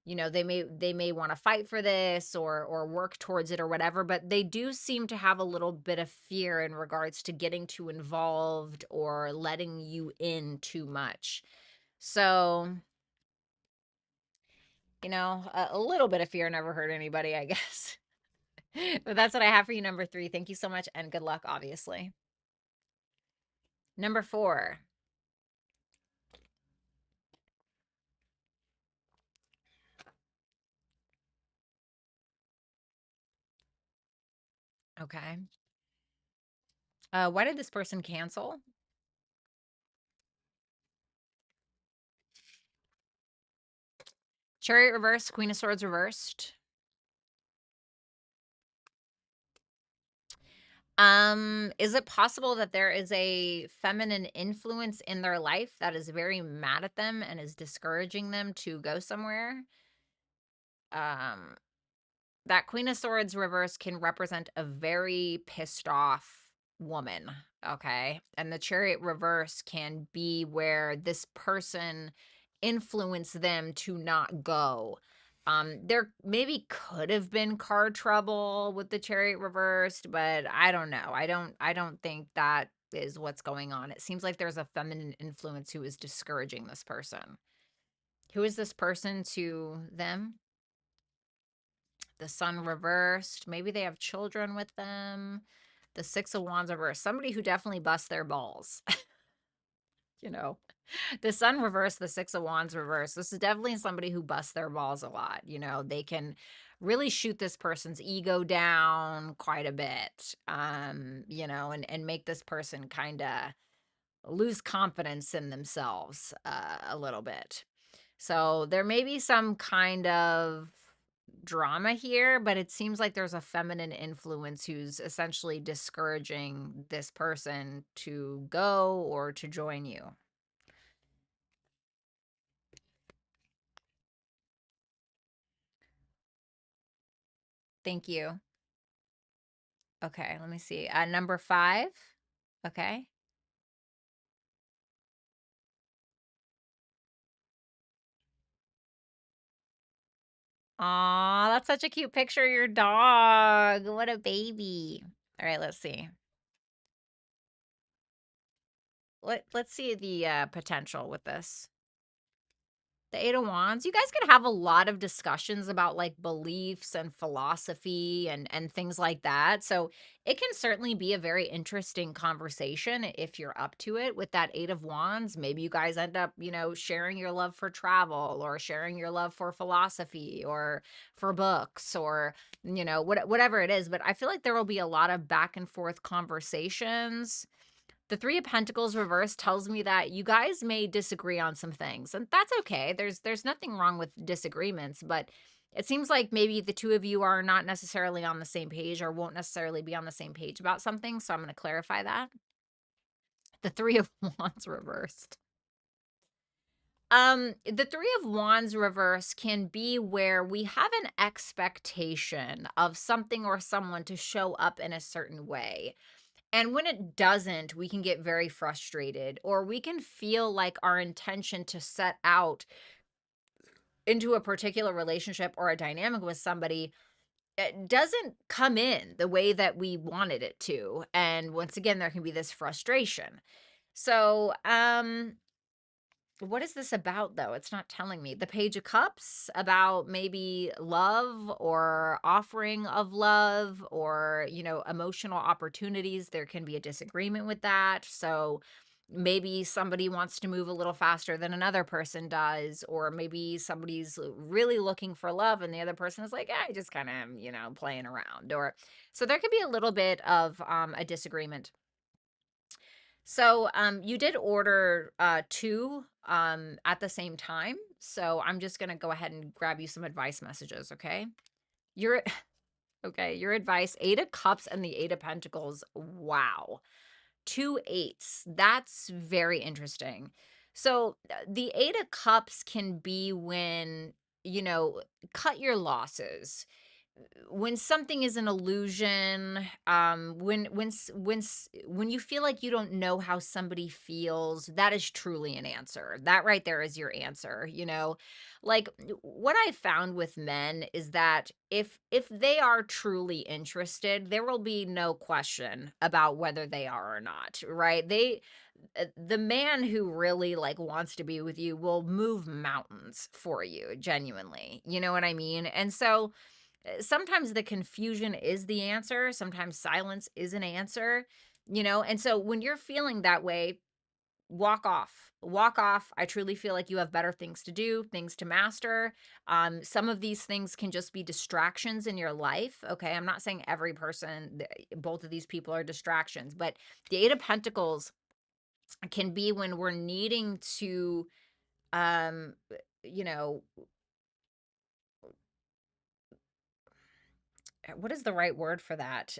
they may want to fight for this or work towards it or whatever, but they do seem to have a little bit of fear in regards to getting too involved or letting you in too much. So a little bit of fear never hurt anybody, I guess. But that's what I have for you, number 3. Thank you so much and good luck, obviously. Number 4. Okay. Why did this person cancel? Chariot reversed, Queen of Swords reversed. Is it possible that there is a feminine influence in their life that is very mad at them and is discouraging them to go somewhere? Um, that Queen of Swords reverse can represent a very pissed off woman, okay? And the Chariot reverse can be where this person influenced them to not go. There maybe could have been car trouble with the Chariot reversed, but I don't know. I don't think that is what's going on. It seems like there's a feminine influence who is discouraging this person. Who is this person to them? The Sun reversed. Maybe they have children with them. The Six of Wands reversed. Somebody who definitely busts their balls. you know, the Sun reversed, the Six of Wands reversed. This is definitely somebody who busts their balls a lot. They can really shoot this person's ego down quite a bit, and make this person kind of lose confidence in themselves a little bit. So there may be some kind of drama here, but it seems like there's a feminine influence who's essentially discouraging this person to go or to join you. Thank you. Okay, let me see. Number 5. Okay. Aw, that's such a cute picture of your dog. What a baby. All right, let's see. Let's see the potential with this. The Eight of Wands, you guys can have a lot of discussions about like beliefs and philosophy and things like that. So it can certainly be a very interesting conversation if you're up to it with that Eight of Wands. Maybe you guys end up, sharing your love for travel or sharing your love for philosophy or for books or, whatever it is. But I feel like there will be a lot of back and forth conversations. The Three of Pentacles reversed tells me that you guys may disagree on some things, and that's okay. There's nothing wrong with disagreements, but it seems like maybe the two of you are not necessarily on the same page or won't necessarily be on the same page about something, so I'm going to clarify that. The Three of Wands reversed. The Three of Wands reverse can be where we have an expectation of something or someone to show up in a certain way. And when it doesn't, we can get very frustrated, or we can feel like our intention to set out into a particular relationship or a dynamic with somebody it doesn't come in the way that we wanted it to. And once again, there can be this frustration. So, what is this about though? It's not telling me. The Page of Cups about maybe love or offering of love or, emotional opportunities. There can be a disagreement with that. So maybe somebody wants to move a little faster than another person does, or maybe somebody's really looking for love and the other person is like, I just kind of, playing around. Or so there could be a little bit of a disagreement. So, you did order 2 at the same time. So I'm just gonna go ahead and grab you some advice messages, okay? Your okay, your advice, 8 of Cups and the 8 of Pentacles. Wow. 2 eights. That's very interesting. So the 8 of Cups can be when, you know, cut your losses when something is an illusion, when you feel like you don't know how somebody feels, that is truly an answer. That right there is your answer. Like what I found with men is that if they are truly interested, there will be no question about whether they are or not. Right? The man who really like wants to be with you will move mountains for you, genuinely. You know what I mean? And so sometimes the confusion is the answer, sometimes silence is an answer, and so when you're feeling that way, walk off. I truly feel like you have better things to do, things to master. Some of these things can just be distractions in your life. Okay, I'm not saying every person, both of these people are distractions, but the 8 of Pentacles can be when we're needing to um you know what is the right word for that?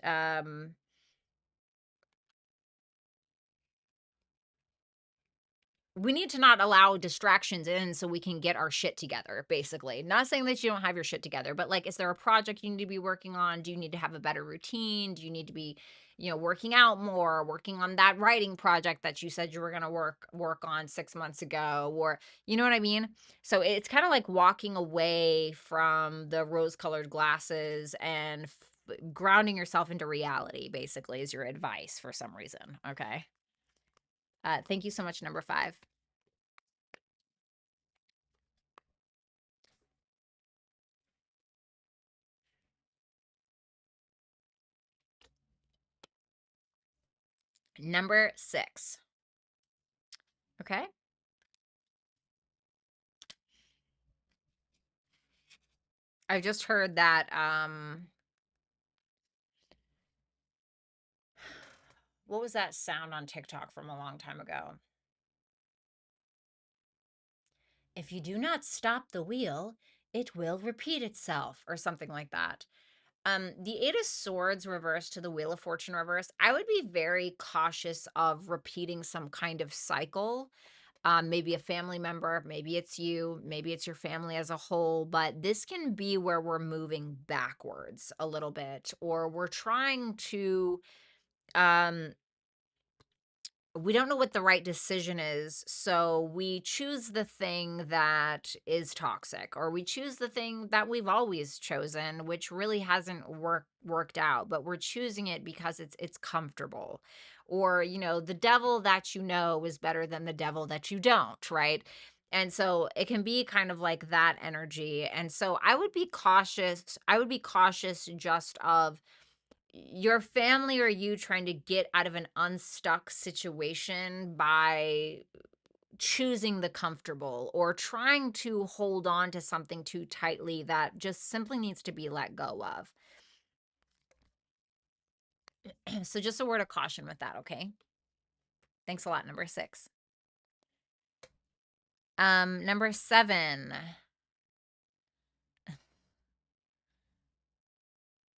We need to not allow distractions in so we can get our shit together, basically. Not saying that you don't have your shit together, but like, is there a project you need to be working on? Do you need to have a better routine? Do you need to be, working out more, working on that writing project that you said you were going to work on 6 months ago, or you know what I mean? So it's kind of like walking away from the rose-colored glasses and grounding yourself into reality, basically, is your advice for some reason. Okay. Thank you so much, number 5. Number 6. Okay. I just heard that what was that sound on TikTok from a long time ago? If you do not stop the wheel, it will repeat itself, or something like that. The 8 of Swords reversed to the Wheel of Fortune reversed. I would be very cautious of repeating some kind of cycle. Maybe a family member, maybe it's you, maybe it's your family as a whole, but this can be where we're moving backwards a little bit, or we're trying to um we don't know what the right decision is, so we choose the thing that is toxic, or we choose the thing that we've always chosen, which really hasn't worked out, but we're choosing it because it's comfortable. Or, the devil that you know is better than the devil that you don't, right? And so it can be kind of like that energy. And so I would be cautious. I would be cautious just of your family or you trying to get out of an unstuck situation by choosing the comfortable, or trying to hold on to something too tightly that just simply needs to be let go of. So just a word of caution with that, okay? Thanks a lot, number 6. Number 7.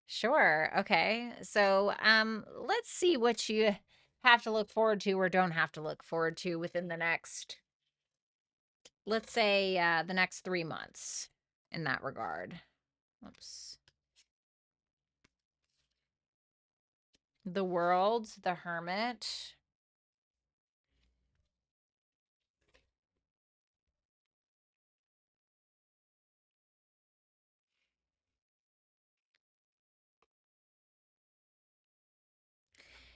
Sure. Okay. So, let's see what you have to look forward to or don't have to look forward to within the next, let's say, the next 3 months in that regard. Oops. The World, the Hermit.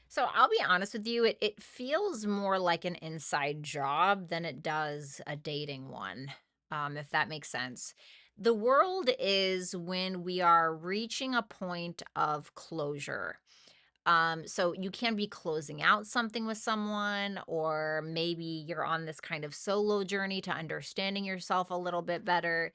So I'll be honest with you, it feels more like an inside job than it does a dating one, if that makes sense. The World is when we are reaching a point of closure. So you can be closing out something with someone, or maybe you're on this kind of solo journey to understanding yourself a little bit better.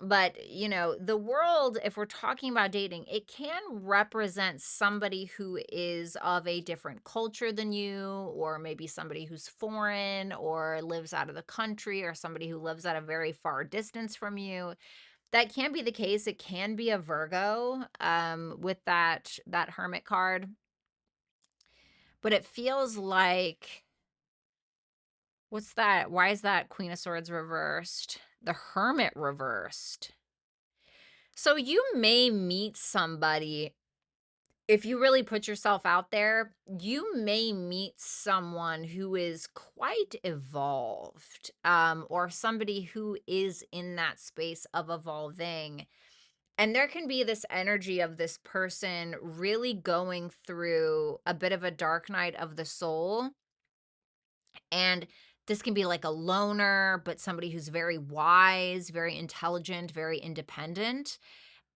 But, the world, if we're talking about dating, it can represent somebody who is of a different culture than you, or maybe somebody who's foreign or lives out of the country, or somebody who lives at a very far distance from you. That can be the case. It can be a Virgo with that hermit card. But it feels like, what's that? Why is that Queen of Swords reversed? The Hermit reversed. So you may meet somebody, if you really put yourself out there, you may meet someone who is quite evolved, or somebody who is in that space of evolving. And there can be this energy of this person really going through a bit of a dark night of the soul. And this can be like a loner, but somebody who's very wise, very intelligent, very independent.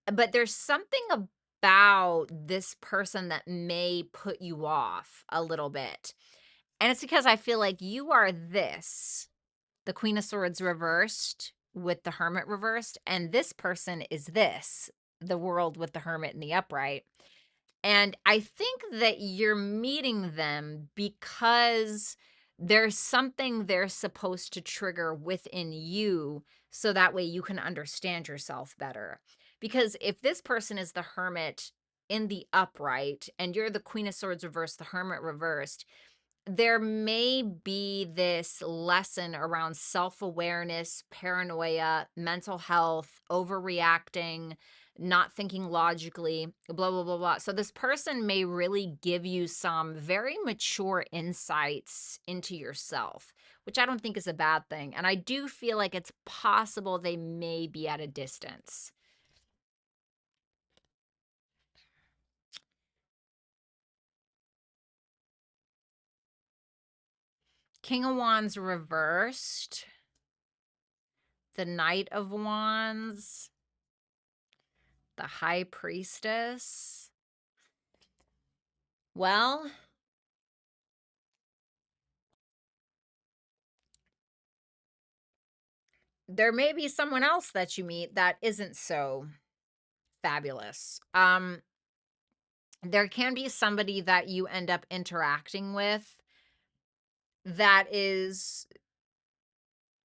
But there's something about this person that may put you off a little bit. And it's because I feel like you are this, the Queen of Swords reversed with the Hermit reversed, and this person is this, the World with the Hermit in the upright. And I think that you're meeting them because there's something they're supposed to trigger within you, so that way you can understand yourself better. Because if this person is the Hermit in the upright and you're the Queen of Swords reversed, the Hermit reversed, there may be this lesson around self-awareness, paranoia, mental health, overreacting, not thinking logically, blah, blah, blah, blah. So this person may really give you some very mature insights into yourself, which I don't think is a bad thing. And I do feel like it's possible they may be at a distance. King of Wands reversed, the Knight of Wands, the High Priestess. Well, there may be someone else that you meet that isn't so fabulous. There can be somebody that you end up interacting with that is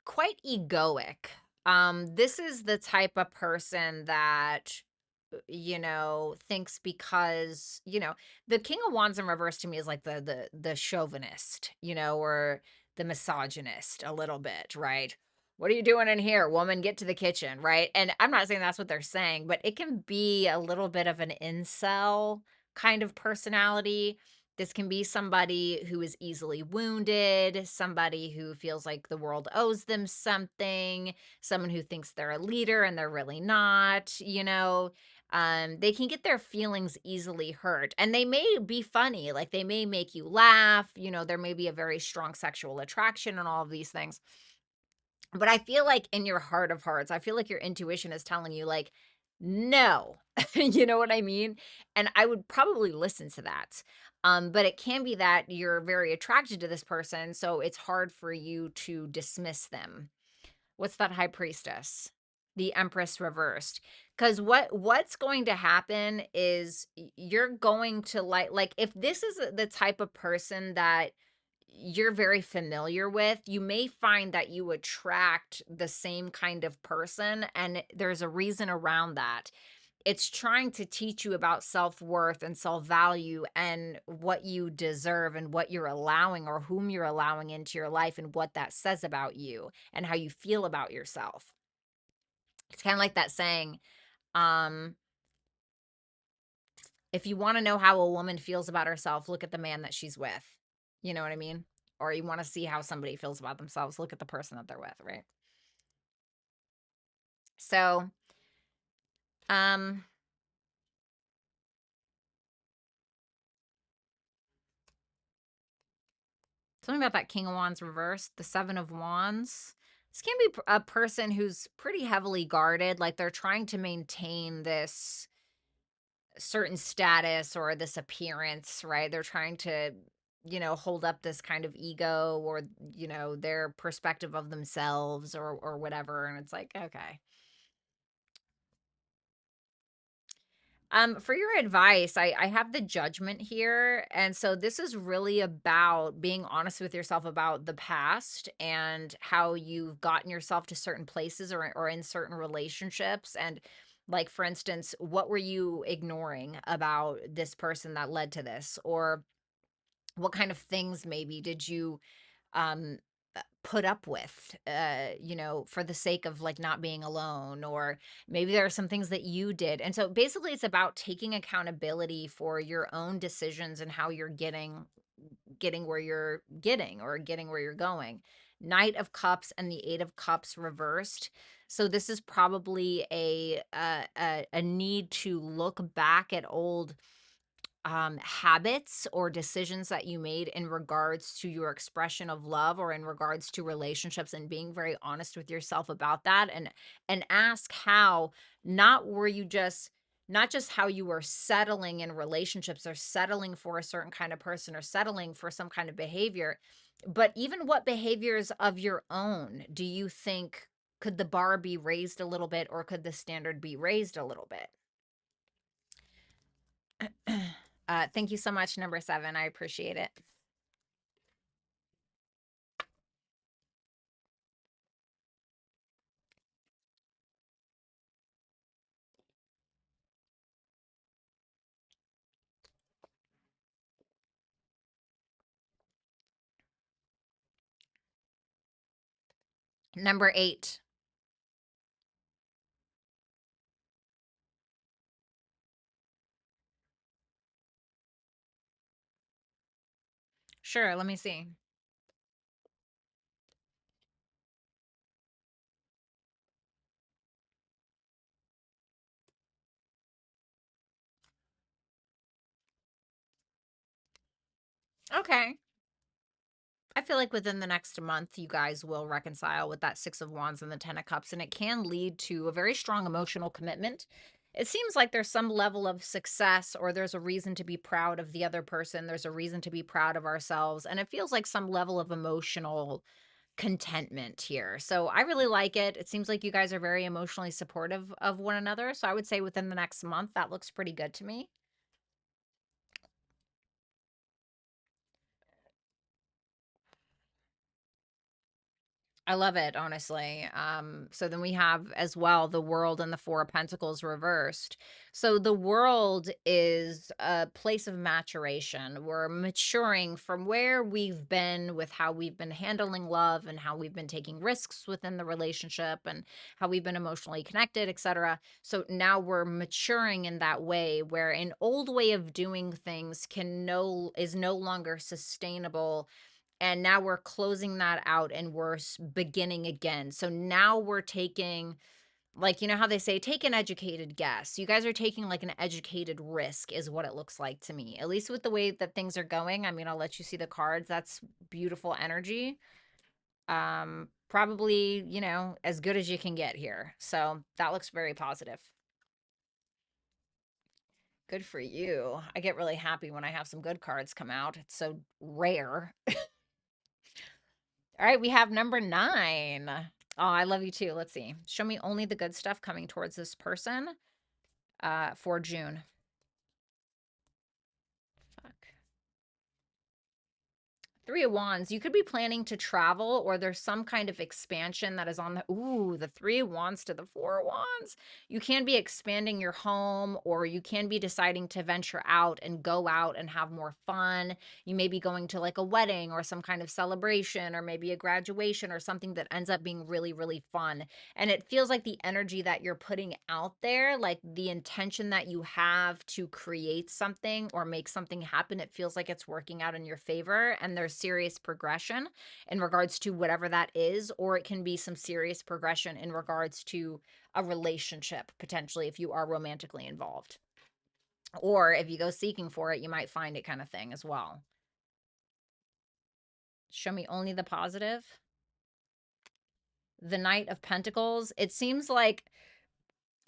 quite egoic. This is the type of person that thinks because, the King of Wands in reverse to me is like the chauvinist, or the misogynist a little bit, right? What are you doing in here, woman? Get to the kitchen, right? And I'm not saying that's what they're saying, but it can be a little bit of an incel kind of personality. This can be somebody who is easily wounded, somebody who feels like the world owes them something, someone who thinks they're a leader and they're really not. They can get their feelings easily hurt, and they may be funny, like they may make you laugh, there may be a very strong sexual attraction and all of these things. But I feel like in your heart of hearts, I feel like your intuition is telling you, like, no. You know what I mean? And I would probably listen to that. But it can be that you're very attracted to this person, so it's hard for you to dismiss them. What's that High Priestess? The Empress reversed. Because what's going to happen is you're going to like if this is the type of person that you're very familiar with, you may find that you attract the same kind of person, and there's a reason around that. It's trying to teach you about self-worth and self-value and what you deserve and what you're allowing or whom you're allowing into your life and what that says about you and how you feel about yourself. It's kind of like that saying, um, if you want to know how a woman feels about herself, look at the man that she's with. You know what I mean? Or you want to see how somebody feels about themselves, look at the person that they're with, right? So, um, something about that King of Wands reversed, the Seven of Wands. This can be a person who's pretty heavily guarded, like they're trying to maintain this certain status or this appearance, right? They're trying to, hold up this kind of ego or, their perspective of themselves or whatever. And it's like, okay. For your advice, I have the Judgment here. And so this is really about being honest with yourself about the past and how you've gotten yourself to certain places or in certain relationships. And like, for instance, what were you ignoring about this person that led to this? Or what kind of things maybe did you um put up with, for the sake of like not being alone, or maybe there are some things that you did. And so basically it's about taking accountability for your own decisions and how you're getting where you're getting or getting where you're going. Knight of Cups and the Eight of Cups reversed. So this is probably a need to look back at old habits or decisions that you made in regards to your expression of love or in regards to relationships, and being very honest with yourself about that, and ask how, not were you just not just how you were settling in relationships or settling for a certain kind of person or settling for some kind of behavior, but even what behaviors of your own do you think, could the bar be raised a little bit, or could the standard be raised a little bit? Thank you so much, number 7. I appreciate it. Number 8. Sure, let me see. Okay. I feel like within the next month, you guys will reconcile with that Six of Wands and the Ten of Cups, and it can lead to a very strong emotional commitment. It seems like there's some level of success, or there's a reason to be proud of the other person. There's a reason to be proud of ourselves. And it feels like some level of emotional contentment here. So I really like it. It seems like you guys are very emotionally supportive of one another. So I would say within the next month, that looks pretty good to me. I love it, honestly. So then we have as well the World and the Four of Pentacles reversed. So the World is a place of maturation. We're maturing from where we've been with how we've been handling love and how we've been taking risks within the relationship and how we've been emotionally connected, etc. So now we're maturing in that way where an old way of doing things is no longer sustainable, and now we're closing that out and we're beginning again. So now we're taking, like, you know how they say, take an educated guess. You guys are taking like an educated risk, is what it looks like to me, at least with the way that things are going. I mean, I'll let you see the cards. That's beautiful energy. Probably, as good as you can get here. So that looks very positive. Good for you. I get really happy when I have some good cards come out. It's so rare. All right, we have number 9. Oh, I love you too. Let's see. Show me only the good stuff coming towards this person for June. Fuck. Three of Wands. You could be planning to travel, or there's some kind of expansion that is on the Three of Wands to the Four of Wands. You can be expanding your home, or you can be deciding to venture out and go out and have more fun. You may be going to like a wedding or some kind of celebration, or maybe a graduation or something that ends up being really, really fun. And it feels like the energy that you're putting out there, like the intention that you have to create something or make something happen, it feels like it's working out in your favor, and there's serious progression in regards to whatever that is, or it can be some serious progression in regards to a relationship, potentially, if you are romantically involved. Or if you go seeking for it, you might find it, kind of thing as well. Show me only the positive. The Knight of Pentacles. It seems like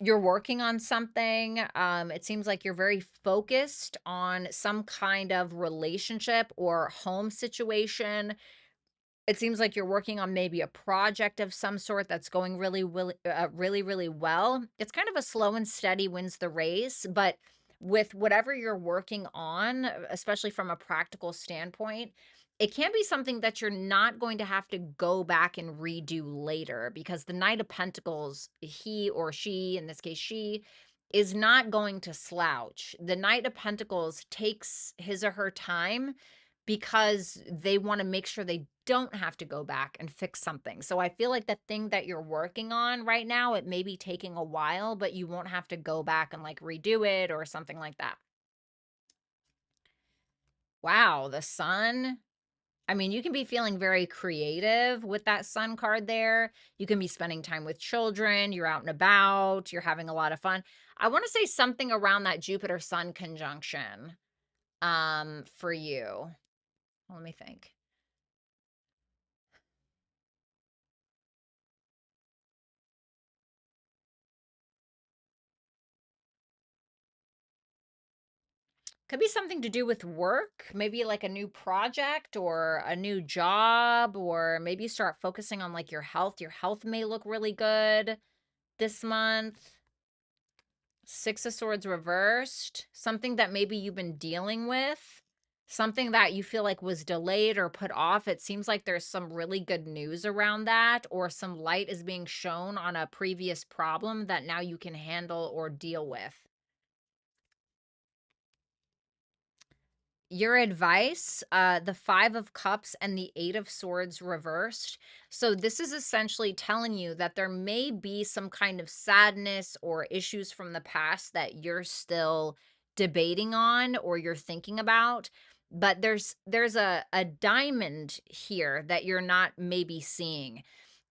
you're working on something. It seems like you're very focused on some kind of relationship or home situation. It seems like you're working on maybe a project of some sort that's going really, really well. It's kind of a slow and steady wins the race, but with whatever you're working on, especially from a practical standpoint, it can be something that you're not going to have to go back and redo later, because the Knight of Pentacles, he or she, in this case, she, is not going to slouch. The Knight of Pentacles takes his or her time because they want to make sure they don't have to go back and fix something. So I feel like the thing that you're working on right now, it may be taking a while, but you won't have to go back and like redo it or something like that. Wow, the Sun. I mean, you can be feeling very creative with that Sun card there. You can be spending time with children, you're out and about, you're having a lot of fun. I want to say something around that Jupiter Sun conjunction for you. Let me think. Could be something to do with work, maybe like a new project or a new job, or maybe start focusing on like your health. Your health may look really good this month. Six of Swords reversed, something that maybe you've been dealing with, something that you feel like was delayed or put off. It seems like there's some really good news around that, or some light is being shown on a previous problem that now you can handle or deal with. Your advice, the 5 of Cups and the 8 of Swords reversed. So this is essentially telling you that there may be some kind of sadness or issues from the past that you're still debating on or you're thinking about, but there's a diamond here that you're not maybe seeing.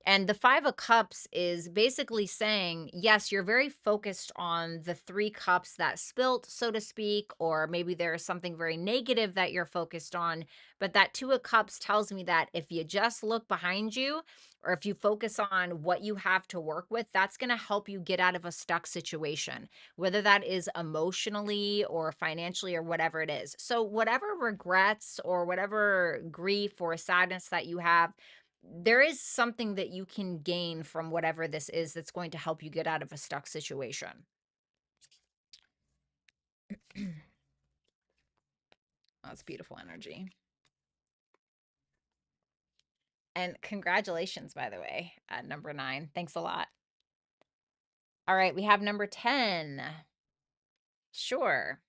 And the 5 of Cups is basically saying, yes, you're very focused on the 3 cups that spilt, so to speak, or maybe there's something very negative that you're focused on. But that 2 of Cups tells me that if you just look behind you, or if you focus on what you have to work with, that's going to help you get out of a stuck situation, whether that is emotionally or financially or whatever it is. So, whatever regrets or whatever grief or sadness that you have, there is something that you can gain from whatever this is that's going to help you get out of a stuck situation. That's beautiful energy. And congratulations, by the way, at number 9. Thanks a lot. All right, we have number 10. Sure.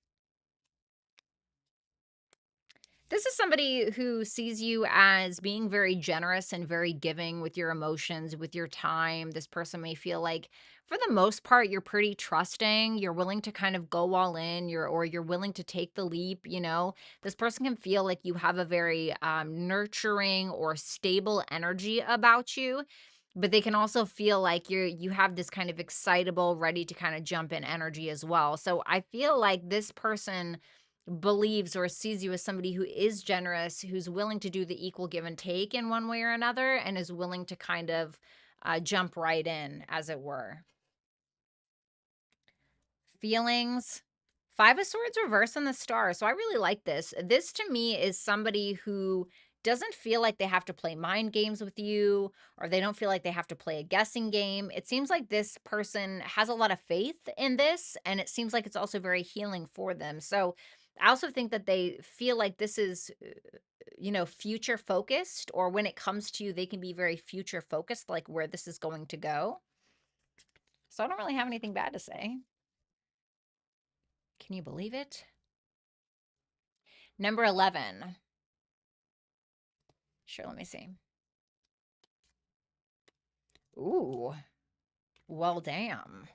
This is somebody who sees you as being very generous and very giving with your emotions, with your time. This person may feel like, for the most part, you're pretty trusting. You're willing to kind of go all in. You're willing to take the leap. This person can feel like you have a very nurturing or stable energy about you, but they can also feel like you have this kind of excitable, ready to kind of jump in energy as well. So I feel like this person believes or sees you as somebody who is generous, who's willing to do the equal give and take in one way or another, and is willing to kind of jump right in, as it were. Feelings. 5 of Swords reverse in the star. So I really like this. This to me is somebody who doesn't feel like they have to play mind games with you, or they don't feel like they have to play a guessing game. It seems like this person has a lot of faith in this, and it seems like it's also very healing for them. So I also think that they feel like this is, future focused, or when it comes to you, they can be very future focused, like where this is going to go. So I don't really have anything bad to say. Can you believe it? Number 11. Sure, let me see. Ooh, well, damn.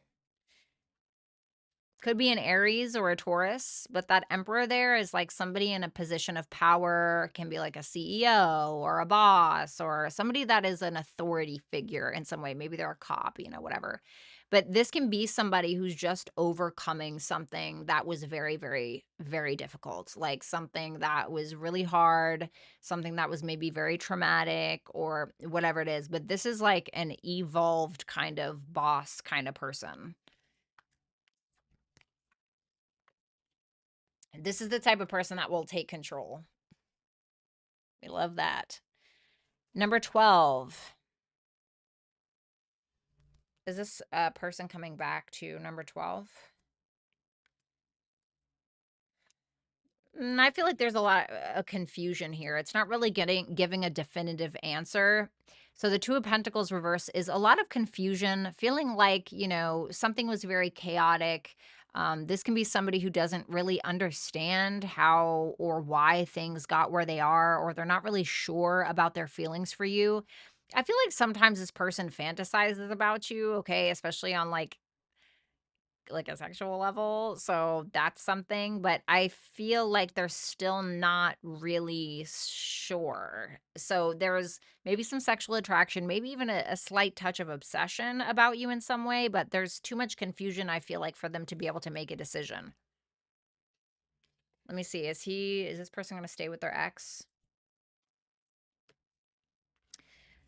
Could be an Aries or a Taurus, but that Emperor there is like somebody in a position of power, can be like a CEO or a boss or somebody that is an authority figure in some way. Maybe they're a cop, whatever. But this can be somebody who's just overcoming something that was very, very, very difficult, like something that was really hard, something that was maybe very traumatic or whatever it is. But this is like an evolved kind of boss kind of person. This is the type of person that will take control. We love that. Number 12. Is this a person coming back to number 12? I feel like there's a lot of confusion here. It's not really giving a definitive answer. So the 2 of Pentacles reverse is a lot of confusion, feeling like, something was very chaotic. This can be somebody who doesn't really understand how or why things got where they are, or they're not really sure about their feelings for you. I feel like sometimes this person fantasizes about you, okay, especially on like a sexual level, so that's something, but I feel like they're still not really sure. So there's maybe some sexual attraction, maybe even a slight touch of obsession about you in some way, but there's too much confusion, I feel like, for them to be able to make a decision. Let me see. Is this person going to stay with their ex?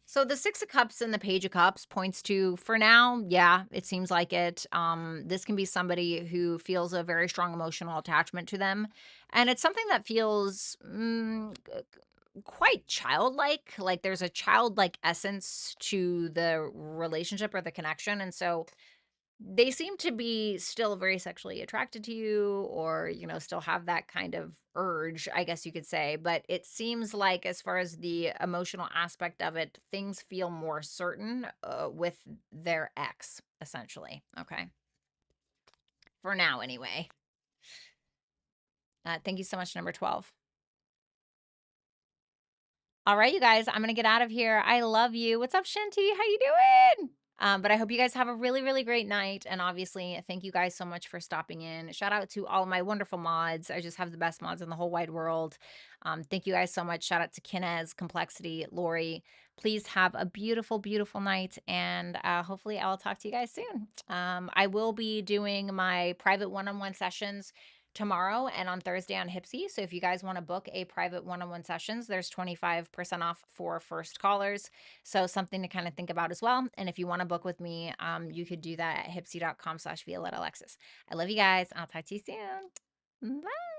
So the 6 of Cups and the Page of Cups points to, for now, yeah, it seems like it. This can be somebody who feels a very strong emotional attachment to them, and it's something that feels quite childlike. Like there's a childlike essence to the relationship or the connection, and so they seem to be still very sexually attracted to you, or still have that kind of urge, I guess you could say, but it seems like, as far as the emotional aspect of it, things feel more certain with their ex, essentially. Okay, for now anyway. Thank you so much, number 12. All right, you guys, I'm gonna get out of here. I love you. What's up, Shanti? How you doing? But I hope you guys have a really, really great night. And obviously, thank you guys so much for stopping in. Shout out to all my wonderful mods. I just have the best mods in the whole wide world. Thank you guys so much. Shout out to Kinez, Complexity, Lori. Please have a beautiful, beautiful night. And hopefully, I'll talk to you guys soon. I will be doing my private one on one sessions tomorrow and on Thursday on Hipsy. So if you guys want to book a private one-on-one sessions, there's 25% off for first callers. So something to kind of think about as well. And if you want to book with me, you could do that at hipsy.com/Violetta Alexis. I love you guys. I'll talk to you soon. Bye.